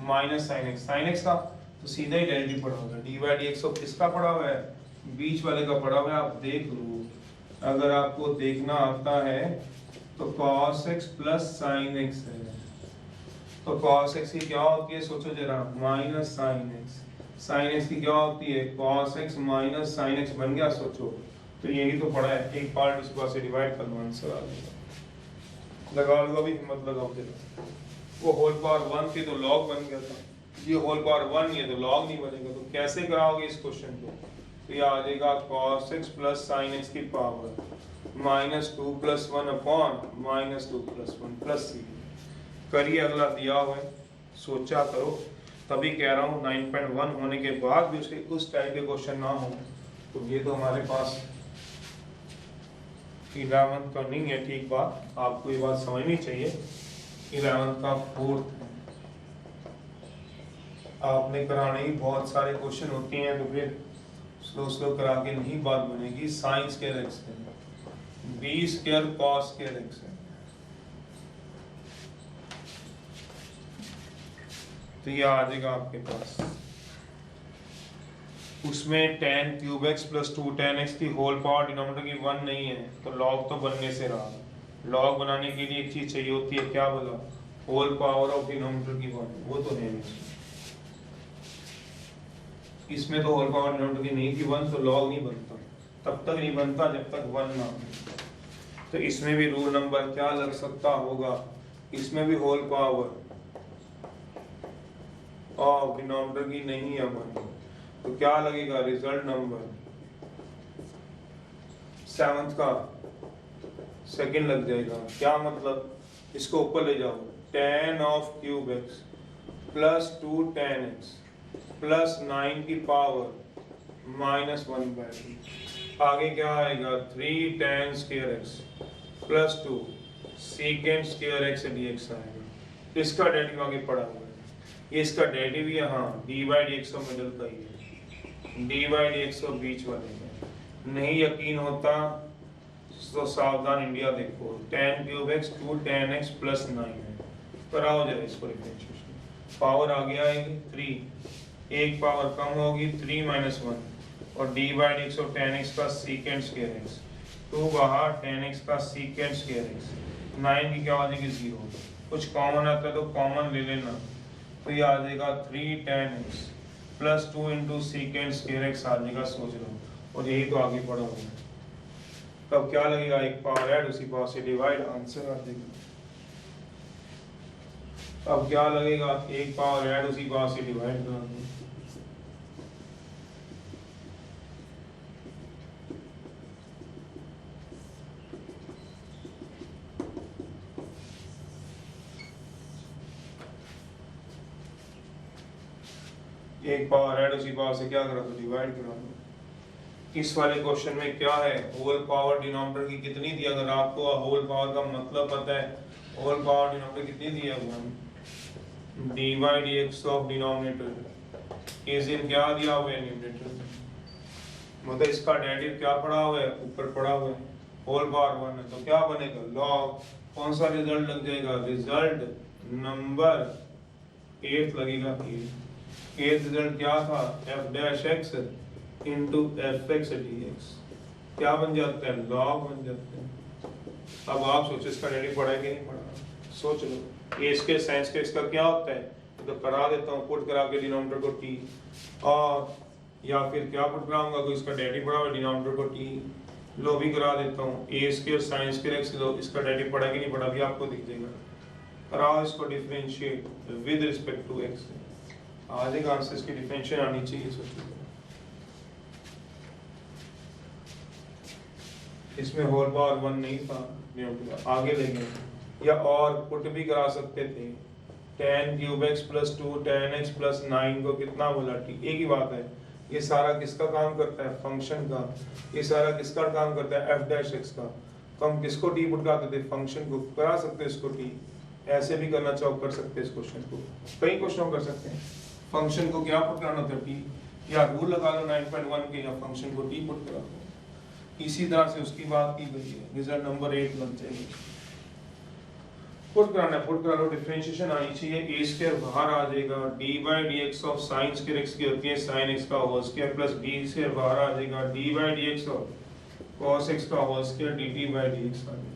माइनस sin x का तो सीधा ही डेरिवेटिव पड़ा होगा डी बाई डी एक्स। किसका पड़ा हुआ है, बीच वाले का पड़ा हुआ है। आप देख लो, अगर आपको देखना आता है तो cos x plus sin x है, तो cos x की क्या होती है सोचो जरा, minus sin x। sin x की क्या होती है cos x minus sin x, बन गया सोचो। तो यही तो पड़ा है, एक पार्ट इसको से डिवाइड कर लो, आंसर आ जाएगा। लगा लो अभी, हिम्मत लगाओ जरा। वो होल पावर 1 थी तो लॉग बन गया था, ये होल पावर 1 है तो लॉग नहीं बनेगा। तो कैसे कराओगे इस क्वेश्चन को, तो ये आ जाएगा cos x plus sin x की power minus 2 plus 1 upon minus 2 plus 1 plus c। करिए, अगला दिया हुआ है, सोचा करो। तभी कह रहा हूँ 9.1 होने के बाद भी उसके उस टाइप के क्वेश्चन ना हो, तो ये तो हमारे पास 11th का नहीं है। ठीक बात, आपको ये बात समझनी चाहिए। 11th का 4th आपने कराने ही बहुत सारे क्वेश्चन होते हैं, तो फिर स्लो स्लो करा के नहीं बात बनेगी। साइन स्क्वायर एक्स है, B square cos square X है, तो ये आ जाएगा आपके पास। उसमें tan cube X plus 2 tan x की होल पावर डिनोमिनेटर की 1 नहीं है, तो log तो बनने से रहा। log बनाने के लिए एक चीज चाहिए होती है, क्या बोला, होल पावर ऑफ डिनोमिनेटर की 1, वो तो नहीं है इसमें। तो होल पावर डिनोमिनेटर की नहीं थी 1, तो log नहीं बनता, तब तक नहीं बनता जब तक 1 ना हो। तो इसमें भी रूल नंबर क्या लग सकता होगा, इसमें भी होल पावर ऑफ डिनोमिनेटर की नहीं है 1, तो क्या लगेगा, रिजल्ट नंबर 7 का सेकंड लग जाएगा। क्या मतलब, इसको ऊपर ले जाओ, tan of cube X plus 2 tan x plus 9 की पावर माइनस 1/2। आगे क्या आएगा, 3 tan square x plus 2 secant square x dx आएगा। इसका डेरिवेटिव आगे पड़ा हुआ है। ये इसका डेरिवेटिव ही है, हाँ D by D x middle का ही है, डी बाई डी एक्स बीच वाले में। नहीं यकीन होता तो सावधान इंडिया देखो, tan cube x 2 tan x plus 9 है, कराओ जरा इसको डिफरेंशिएशन। पावर आ गया है 3, एक पावर कम होगी 3 माइनस 1 और डी बाई डी एक्स और tan x का सीकेंड स्क्वायर x, 2 बाहर tan x का सीकेंड स्क्वायर x, 9 की क्या आ जाएगी 0, कुछ कॉमन आता है तो कॉमन ले लेना, तो ये आ जाएगा 3 tan x plus 2 into secant square x आ जाएगा, सोच लो। और यही तो आगे पढ़ा हुआ है, तब क्या लगेगा, एक पावर ऐड उसी पावर से डिवाइड, आंसर आ जाएगा। अब क्या लगेगा, एक पावर ऐड उसी पावर से डिवाइड कर दो, एक पावर ऐड उसी पावर से क्या करा दो, डिवाइड करा दो। इस वाले क्वेश्चन में क्या है, होल पावर डिनोमिनेटर की कितनी दी, अगर आपको होल पावर का मतलब पता है, होल पावर डिनोमिनेटर कितनी दी है, d by D x of denominator is इन क्या दिया हुआ है न्यूमरेटर, मतलब इसका डेरिवेटिव क्या पड़ा हुआ है, ऊपर पड़ा हुआ है, होल पावर 1 है, तो क्या बनेगा लॉग, कौन सा रिजल्ट लग जाएगा, रिजल्ट नंबर 8 लगेगा। 8 रिजल्ट क्या था, F dash x into F x D x, क्या बन जाता है, लॉग बन जाता है। अब आप सोचो इसका डेरिवेटिव पढ़ा है कि नहीं पढ़ा, सोच लो। ए इसके साइंस के इसका क्या होता है, तो करा देता हूँ, पुट करा के डिनोमिनेटर को टी, और या फिर क्या पुट कराऊंगा, तो इसका डेरिवेटिव पढ़ा हुआ डिनोमिनेटर को टी, लो भी करा देता हूँ, ए स्क्वायर साइन स्क्वायर एक्स लो, इसका डेरिवेटिव पढ़ा कि नहीं पढ़ा भी आपको दिख जाएगा, कराओ इसको differentiate with respect to x, आ जाएगा आंसर, इसकी डिफरेंशिएशन आनी चाहिए। सोचो इसमें होल पावर 1 नहीं था, आगे ले गए, या और पुट भी करा सकते थे, tan cube x plus 2 tan x plus 9 को कितना बोला टी, एक ही बात है, ये सारा किसका काम करता है, फंक्शन का, ये सारा किसका काम करता है, f डैश x का, तो हम किसको टी पुट कराते थे, फंक्शन को, करा सकते हैं इसको टी, ऐसे भी करना चाहो कर सकते हैं इस क्वेश्चन को, कई क्वेश्चन कर सकते हैं, फंक्शन को क्या पुट कराना था टी, या रूल लगा लो 9.1 के, या फंक्शन को टी पुट करा दो, इसी तरह से उसकी बात की गई है, रिजल्ट नंबर 8 लग जाएगा। पुट कराना है, पुट करा लो, डिफरेंशिएशन आनी चाहिए, ए स्क्वायर बाहर आ जाएगा, d by D x of sine square x की होती है साइन एक्स का whole square, plus b square बाहर आ जाएगा, d by D x of cos x का whole square d t by D x आ जाएगा।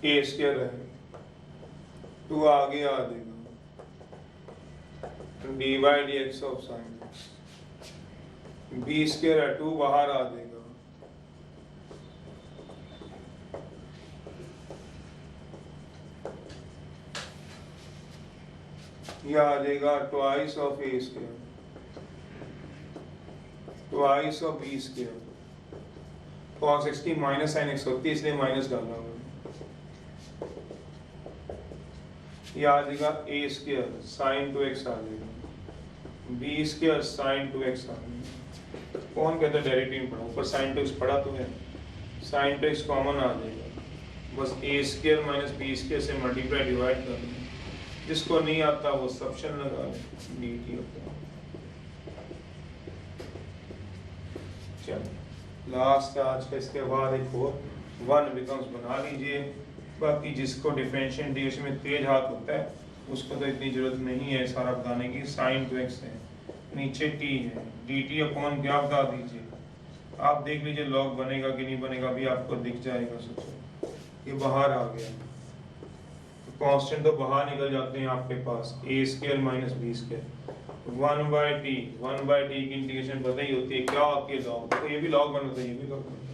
ए स्क्वायर है, 2 आगे आ जाएगा, d by D x of sine x, b square है, 2 बाहर आ जाएगा, ये आ जाएगा twice of A square, twice of B square, cos x की माइनस साइन x होती है इसलिए माइनस डालना होगा, ये आ जाएगा ए स्क्वायर साइन 2x आ जाएगा, बी स्क्वायर साइन 2x आ जाएगा, कौन कहता है डेरिवेटिव पढ़ा, ऊपर साइन 2x पढ़ा तो है, साइन 2x कॉमन आ जाएगा, बस ए स्क्वायर माइनस बी स्क्वायर से मल्टीप्लाई डिवाइड कर दें, जिसको नहीं आता वो सब्शन लगा ले, dt होता है। चलो लास्ट आज का, इसके बाद एक और 1 बिकम्स बना लीजिए, बाकी जिसको डिफरेंशिएट डी में तेज हाथ होता है उसको तो इतनी जरूरत नहीं है सारा बताने की, साइन 2x है, नीचे t है, dt अपॉन क्या बता दीजिए, आप देख लीजिए लॉग बनेगा कि नहीं बनेगा, अभी आपको दिख जाएगा। सोचो ये बाहर आ गया, कांस्टेंट तो बाहर निकल जाते हैं आपके पास, a square minus b square 1 by t की इंटीग्रेशन पता ही होती है क्या होती है, लॉग, तो ये भी लॉग बनता है, ये भी लॉग बनता है।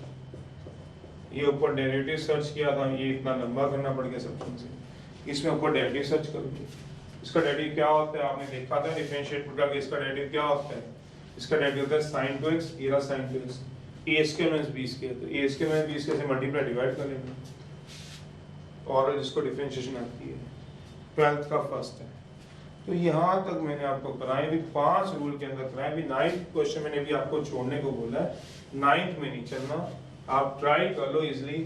ये ऊपर डेरिवेटिव सर्च किया था, ये इतना लंबा करना पड़ गया सेक्शन से, इसमें ऊपर डेरिवेटिव सर्च करोगे, इसका डेरिवेटिव क्या होता है आपने देखा था डिफरेंशिएट पुट करके, इसका डेरिवेटिव क्या होता है, इसका डेरिवेटिव होता है sin 2x, ये रहा sin 2x, a square minus b square, तो a square minus b square से मल्टीप्लाई डिवाइड कर लेना, और जिसको डिफरेंशिएशन आती है 12th का फर्स्ट है। तो यहाँ तक मैंने आपको कराए भी 5 रूल के अंदर कराए भी, 9th क्वेश्चन मैंने भी आपको छोड़ने को बोला है, 9th में नहीं चलना, आप ट्राई कर लो इजिली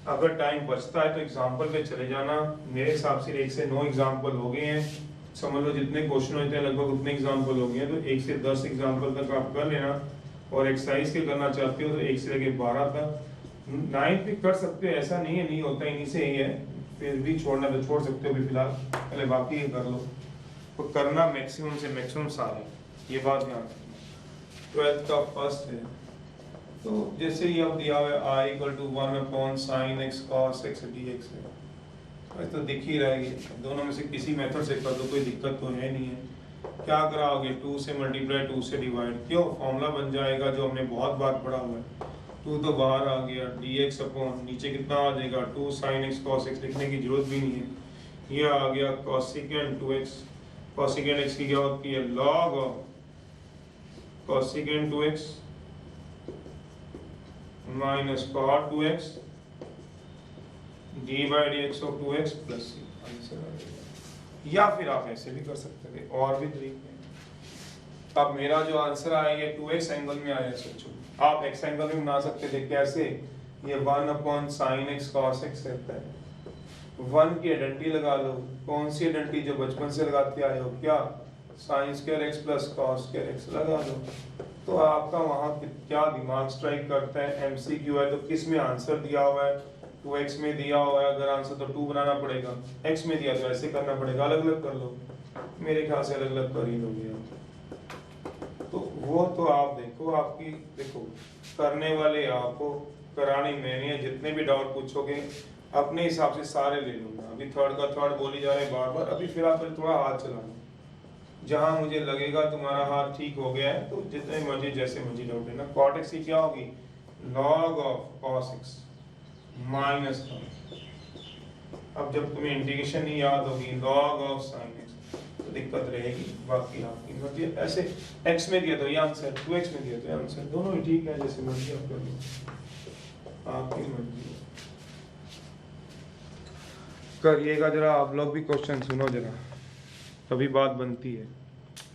अगर टाइम बचता है तो एग्जाम्पल पे चले जाना। मेरे हिसाब से 1 से 9 एग्जाम्पल हो गए हैं, समझ लो जितने क्वेश्चन होते हैं लगभग उतने एग्जाम्पल हो गए हैं, तो 1 से 10 एग्जाम्पल तक आप कर लेना। और एक्सरसाइज के करना चाहते हो तो 1 से लेके 12 तक, 9 भी कर सकते हो, ऐसा नहीं है नहीं होता, इन्हीं से ही है, फिर भी छोड़ना तो छोड़ सकते हो अभी फिलहाल, पहले बाकी ये कर लो। तो करना मैक्सिमम से मैक्सिमम सारे, ये बात ध्यान रखना। 12th का फर्स्ट है, तो जैसे ही अब दिया हुआ है I = 1 sin x cos x dx है, तो दिख ही रहेगी, दोनों में से किसी मेथड से कर दो, कोई दिक्कत तो है नहीं है। क्या कराओगे, 2 से मल्टीप्लाई 2 से डिवाइड, क्यों, फॉर्मूला बन जाएगा जो हमने बहुत बार पढ़ा हुआ है। 2 तो बाहर आ गया, dx अपॉन नीचे कितना आ जाएगा 2 sin x cos x, लिखने की जरूरत भी नहीं है। ये आ गया cosecant 2x, cosecant x की क्या होती है log of cosecant 2x minus cot 2x d by dx of 2x plus c, answer आ जाएगा। या फिर आप ऐसे भी कर सकते थे, और भी तरीके हैं। अब मेरा जो आंसर आया ये 2x एंगल में आया, सोचो आप x एंगल में बना सकते थे, कैसे, ये 1 sin x cos x रहता है, 1 की आइडेंटिटी लगा लो, कौन सी आइडेंटिटी जो बचपन से लगाते आए हो, क्या, sin square x plus cos square x लगा लो। तो आपका वहाँ क्या दिमाग स्ट्राइक करता है, MCQ है तो किस में आंसर दिया हुआ है, 2x में दिया हुआ है, अगर आंसर तो 2 बनाना पड़ेगा, x में दिया तो ऐसे करना पड़ेगा, अलग अलग कर लो, मेरे ख्याल से अलग अलग कर ही लोगे आप। तो वो तो आप देखो, आपकी देखो करने वाले आपको, कराने मैंने है, जितने भी डाउट पूछोगे अपने हिसाब से सारे ले लूंगा। अभी थर्ड का थर्ड बोली जा रहे बार बार, अभी फिर आप थोड़ा हाथ चलाना, जहां मुझे लगेगा तुम्हारा हाथ ठीक हो गया है तो जितने मर्जी जैसे मर्जी डाउट लेना। cot x की क्या होगी, log of cos x minus, अब जब तुम्हें इंटीग्रेशन नहीं याद होगी log ऑफ sin x तो दिक्कत रहेगी, बाकी आपकी मर्जी। ऐसे x में दिया तो ये आंसर, 2x में दिया तो ये आंसर, दोनों ही ठीक है, जैसे मर्जी आप कर लो, आपकी मर्जी। करिएगा जरा आप लोग भी, क्वेश्चन सुनो जरा, तभी बात बनती है।